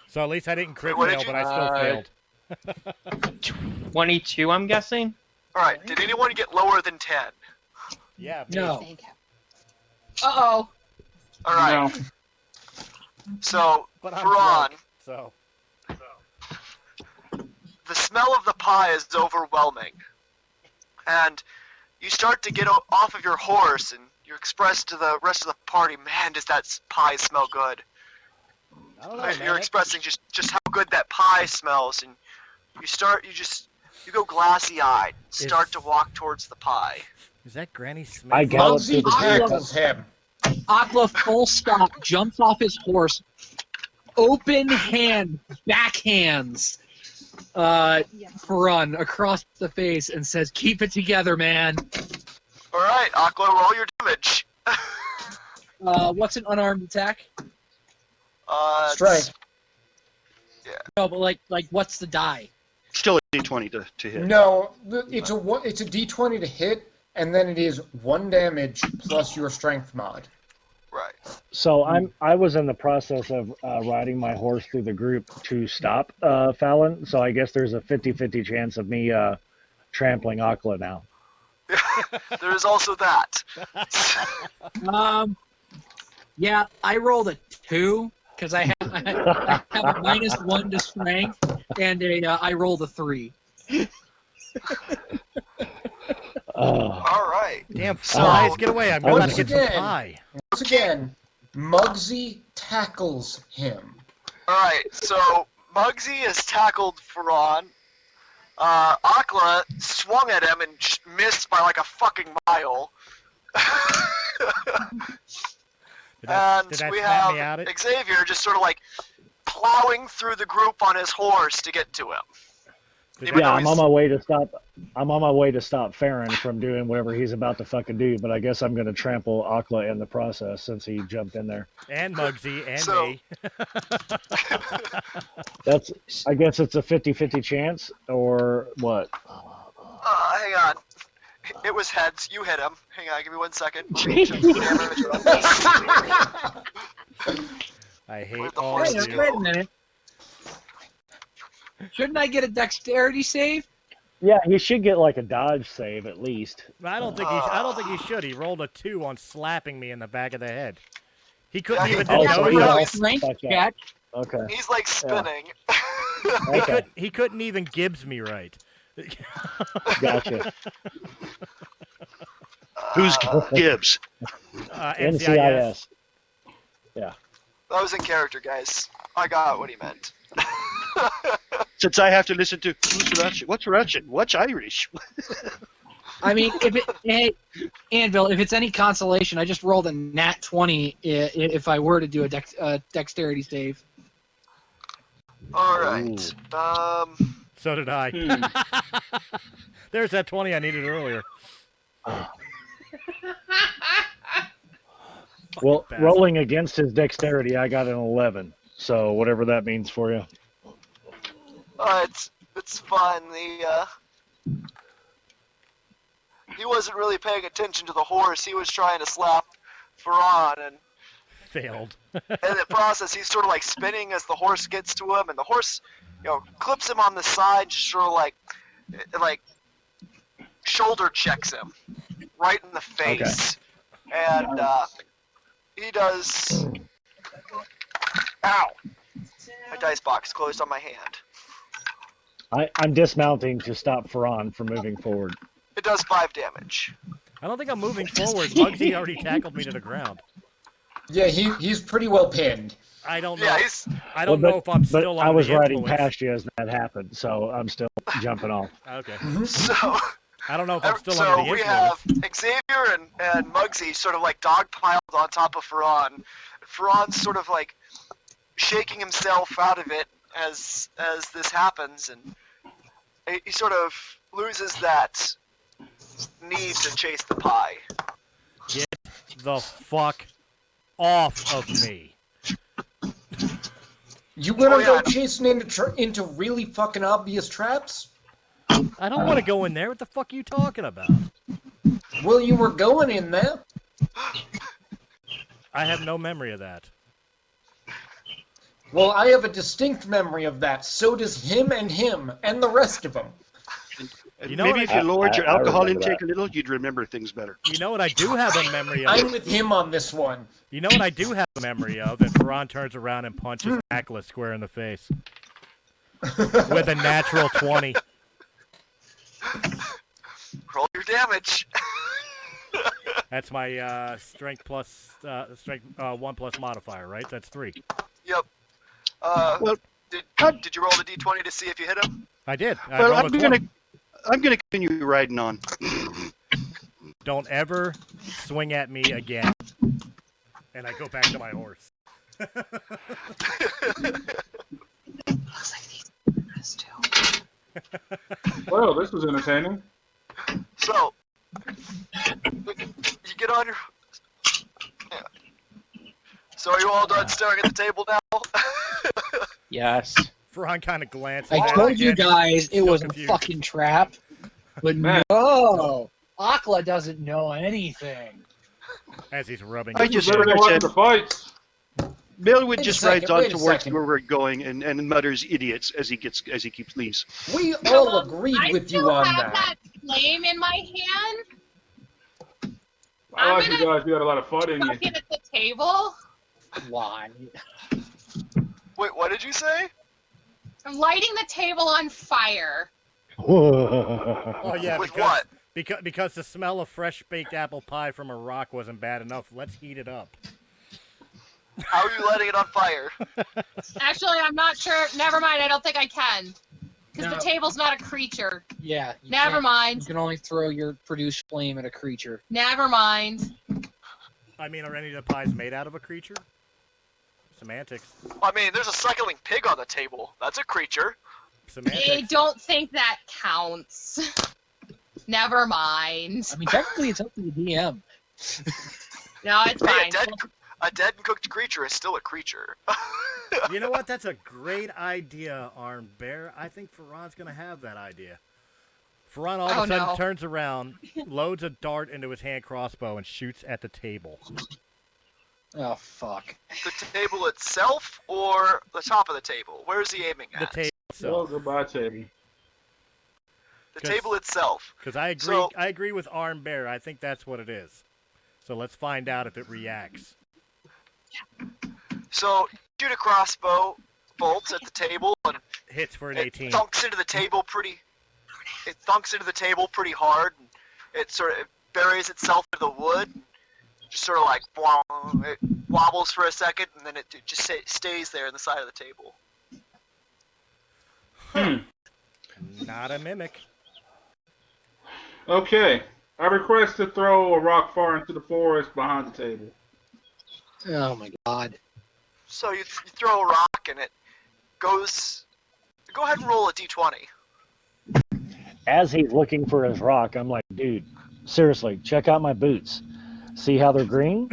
So at least I didn't crit What did fail, you- but I still failed. 22, I'm guessing? All right. Did anyone get lower than 10? Yeah. Me. No. Uh-oh. All right. No. So, But I'm Faran, drunk, so. the smell of the pie is overwhelming, and you start to get off of your horse, and you express to the rest of the party, "Man, does that pie smell good?" I don't know, And man. you're expressing just how good that pie smells, and you go glassy-eyed, start to walk towards the pie. Is that Granny Smith? I gallop Muggsy through the tackles him. Akla full stop jumps off his horse, open hand, backhands Farun across the face and says, "Keep it together, man." All right, Aqua, roll your damage. What's an unarmed attack? Strength. No, but like what's the die? Still a D20 to hit. No, it's a D20 to hit, and then it is 1 damage plus your strength mod. Right. So I was in the process of riding my horse through the group to stop Fallon. So I guess there's a 50-50 chance of me trampling Akla now. There is also that. Yeah, I rolled a 2 because I have a -1 to strength, and I rolled a 3. All right. Damn, So- flies, get away. I'm about to get some again. pie. Once again, Muggsy tackles him. All right. So Muggsy has tackled Faran. Akla swung at him and just missed by like a fucking mile. Did that We snap me have out it? Xavier just sort of like plowing through the group on his horse to get to him. Even Yeah, though I'm on my way to stop. I'm on my way to stop Farron from doing whatever he's about to fucking do. But I guess I'm going to trample Akla in the process since he jumped in there. And Muggsy and So- me. That's. I guess it's a 50-50 chance, or what? Hang on. It was heads. You hit him. Hang on, give me 1 second. I hate Where'd the all horse of go? you. Wait a minute. Shouldn't I get a dexterity save? Yeah, he should get like a dodge save at least. I don't think he should. He rolled a 2 on slapping me in the back of the head. He couldn't even Oh, know so he he was- lost. Strength Fuck that. check. Okay. He's like spinning. Okay. He couldn't even Gibbs me right. Gotcha. Who's Gibbs? NCIS. NCIS. That was in character, guys. I got what he meant. Since I have to listen to who's Russian, what's Irish? I mean, hey, Anvil, if it's any consolation, I just rolled a nat 20 if I were to do a dexterity save. All right. So did I. There's that 20 I needed earlier. Well, bastard. rolling against his dexterity, I got an 11. So whatever that means for you. It's fine. He wasn't really paying attention to the horse. He was trying to slap Ferran, and Failed. in the process, he's sort of like spinning as the horse gets to him, and the horse, clips him on the side, just sort of like shoulder checks him right in the face, and he does. Ow! My dice box closed on my hand. I'm dismounting to stop Ferran from moving forward. It does 5 damage. I don't think I'm moving forward. Muggsy already tackled me to the ground. Yeah, he's pretty well pinned. I don't know. Yeah, I don't know if I'm still but on I was the riding influence. past you as that happened, so I'm still jumping off. Okay. So. I don't know if I'm still So under the we influence. have Xavier and Muggsy sort of like dogpiled on top of Ferran. Ferran's sort of like shaking himself out of it as this happens, and he sort of loses that need to chase the pie. Get the fuck off of me. You gonna Oh, go yeah. chasing into really fucking obvious traps? I don't want to go in there. What the fuck are you talking about? Well, you were going in there. I have no memory of that. Well, I have a distinct memory of that. So does him and the rest of them. You know Maybe what if you lowered your alcohol remember intake that. a little, you'd remember things better. You know what I do have a memory I'm of? with him on this one. You know what I do have a memory of? That Ferran turns around and punches Akla square in the face. With a natural 20. Roll your damage. That's my strength 1 plus modifier, right? That's 3. Yep. Well, Did you roll the d20 to see if you hit him? I did. I well, rolled a 20. I'm gonna continue riding on. Don't ever swing at me again. And I go back to my horse. Well, this was entertaining. So, you get on your... Yeah. So are you all done staring at the table now? Yes. Ferran kind of glances I at told it you again. guys it Still was confused. a fucking trap. But Man. no! Akla doesn't know anything. As he's rubbing I his just Better heard go her watch say, the fights. Millwood Wait a just second, rides on wait a towards second. where we're going and mutters idiots as he keeps leaves. We all agreed I with still you on have that. flame in my hand. I like I'm you guys. You got a lot of fun in you. Fucking at the table. Why? Wait, what did you say? I'm lighting the table on fire. Oh yeah, With what? because the smell of fresh baked apple pie from a rock wasn't bad enough. Let's heat it up. How are you letting it on fire? Actually, I'm not sure. Never mind. I don't think I can. Because the table's not a creature. Yeah. Never mind. You can only throw your produce flame at a creature. Never mind. I mean, are any of the pies made out of a creature? Semantics. I mean, there's a suckling pig on the table. That's a creature. Semantics. I don't think that counts. Never mind. I mean, technically, it's up to the DM. No, it's Hey, fine. a dead and cooked creature is still a creature. You know what? That's a great idea, Armed Bear. I think Ferran's going to have that idea. Ferran all of a sudden turns around, loads a dart into his hand crossbow, and shoots at the table. Oh, fuck. The table itself or the top of the table? Where is he aiming The at? table Oh, itself. goodbye, table. The table itself. Because I agree. So- I agree with Armed Bear. I think that's what it is. So let's find out if it reacts. So, shoot a crossbow bolt at the table, and Hits for an it 18. thunks into the table pretty. It thunks into the table pretty hard. And it sort of buries itself into the wood. Just sort of like it wobbles for a second, and then it just stays there in the side of the table. Not a mimic. Okay. I request to throw a rock far into the forest behind the table. Oh, my God. So you throw a rock, and it goes. Go ahead and roll a d20. As he's looking for his rock, I'm like, dude, seriously, check out my boots. See how they're green?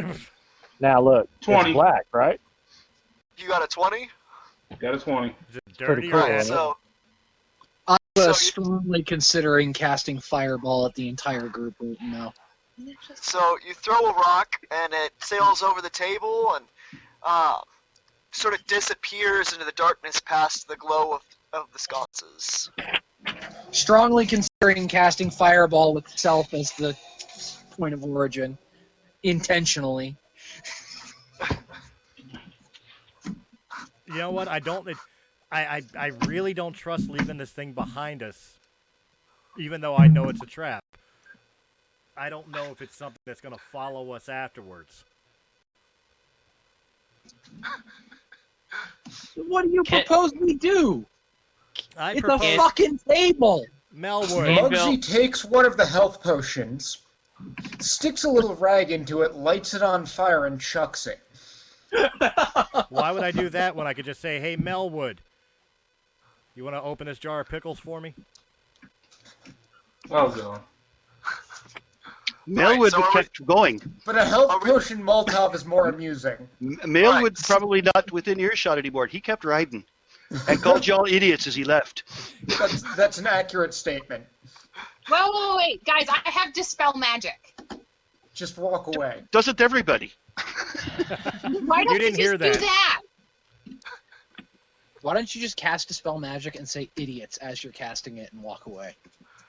Now look, 20. it's black, right? You got a 20. Got a 20. Is it Pretty dirty cool, or isn't it? So I So was you- strongly considering casting Fireball at the entire group right now. So you throw a rock, and it sails over the table, and sort of disappears into the darkness past the glow of the sconces. Strongly considering casting Fireball with self as the point of origin. Intentionally. You know what? I really don't trust leaving this thing behind us, even though I know it's a trap. I don't know if it's something that's going to follow us afterwards. What do you propose we do? It's propose a fucking table! Melwood. Muggsy takes one of the health potions, sticks a little rag into it, lights it on fire, and chucks it. Why would I do that when I could just say, hey, Melwood, you want to open this jar of pickles for me? Oh, God. Melwood so would kept going. But a health potion Molotov is more amusing. Melwood's probably not within earshot anymore. He kept riding and called y'all idiots as he left. That's an accurate statement. Wait, guys, I have Dispel Magic. Just walk away. Doesn't everybody? Why don't You didn't just hear do that. that? Why don't you just cast Dispel Magic and say idiots as you're casting it and walk away?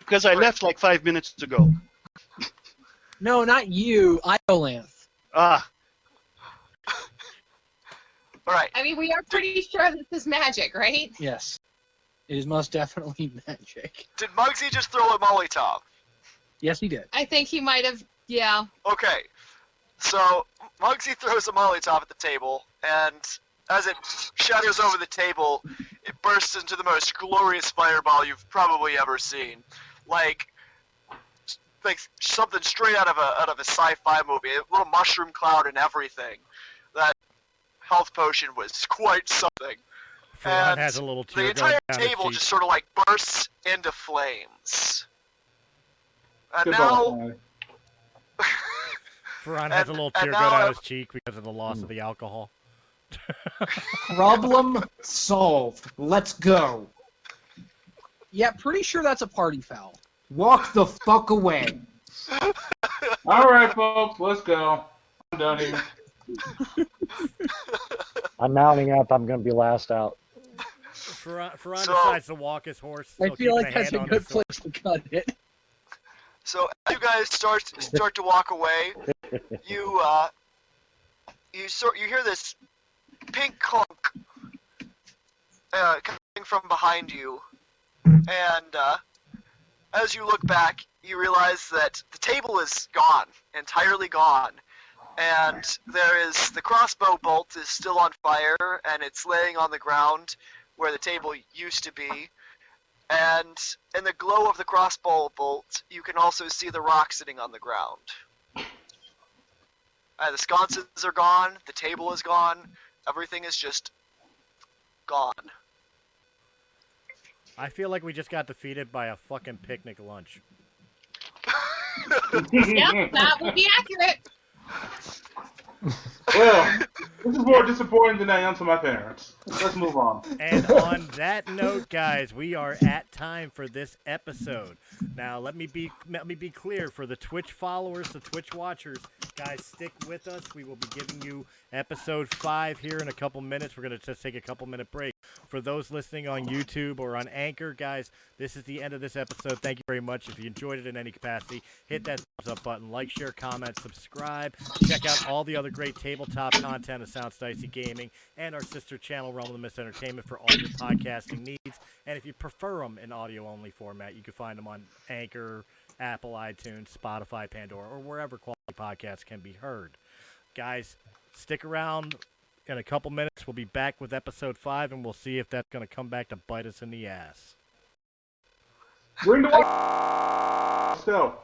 Because I left like 5 minutes ago. No, not you. Iolanth. Ah, Alright, I mean, we are pretty sure this is magic, right? Yes. It is most definitely magic. did Muggsy just throw a Molotov? Yes, he did. I think he might have, yeah. Okay, so Muggsy throws a Molotov at the table, and as it shatters over the table, it bursts into the most glorious fireball you've probably ever seen. Like something straight out of a sci-fi movie, a little mushroom cloud and everything. That health potion was quite something. Ferran And has a little tear the going entire down his table cheek. just sort of like bursts into flames. And Goodbye, now, Molly. Ferran has a little and tear go now down I- his cheek because of the loss of the alcohol. Problem solved. Let's go. Yeah, pretty sure that's a party foul. Walk the fuck away. All right, folks, let's go. I'm done here. I'm mounting up. I'm going to be last out. Ferran So- decides to walk his horse. I still feel keeping like that's hand a on good his sword. place to cut it. So as you guys start to walk away, you hear this pink clunk coming from behind you, and as you look back, you realize that the table is gone, entirely gone, and the crossbow bolt is still on fire, and it's laying on the ground where the table used to be, And in the glow of the crossbow bolt, you can also see the rock sitting on the ground. The sconces are gone, the table is gone, everything is just gone. I feel like we just got defeated by a fucking picnic lunch. Yep, that would be accurate. Well, this is more disappointing than I am to my parents. Let's move on. And on that note, guys, we are at time for this episode. Now, let me be clear for the Twitch followers, the Twitch watchers, guys, stick with us. We will be giving you episode 5 here in a couple minutes. We're going to just take a couple-minute break. For those listening on YouTube or on Anchor, guys, this is the end of this episode. Thank you very much. If you enjoyed it in any capacity, hit that thumbs up button, like, share, comment, subscribe. Check out all the other great tabletop content of Sounds Dicey Gaming and our sister channel, Realm of the Mist Entertainment, for all your podcasting needs. And if you prefer them in audio-only format, you can find them on Anchor, Apple, iTunes, Spotify, Pandora, or wherever quality podcasts can be heard. Guys, stick around. In a couple minutes, we'll be back with episode 5, and we'll see if that's going to come back to bite us in the ass. Bring the still.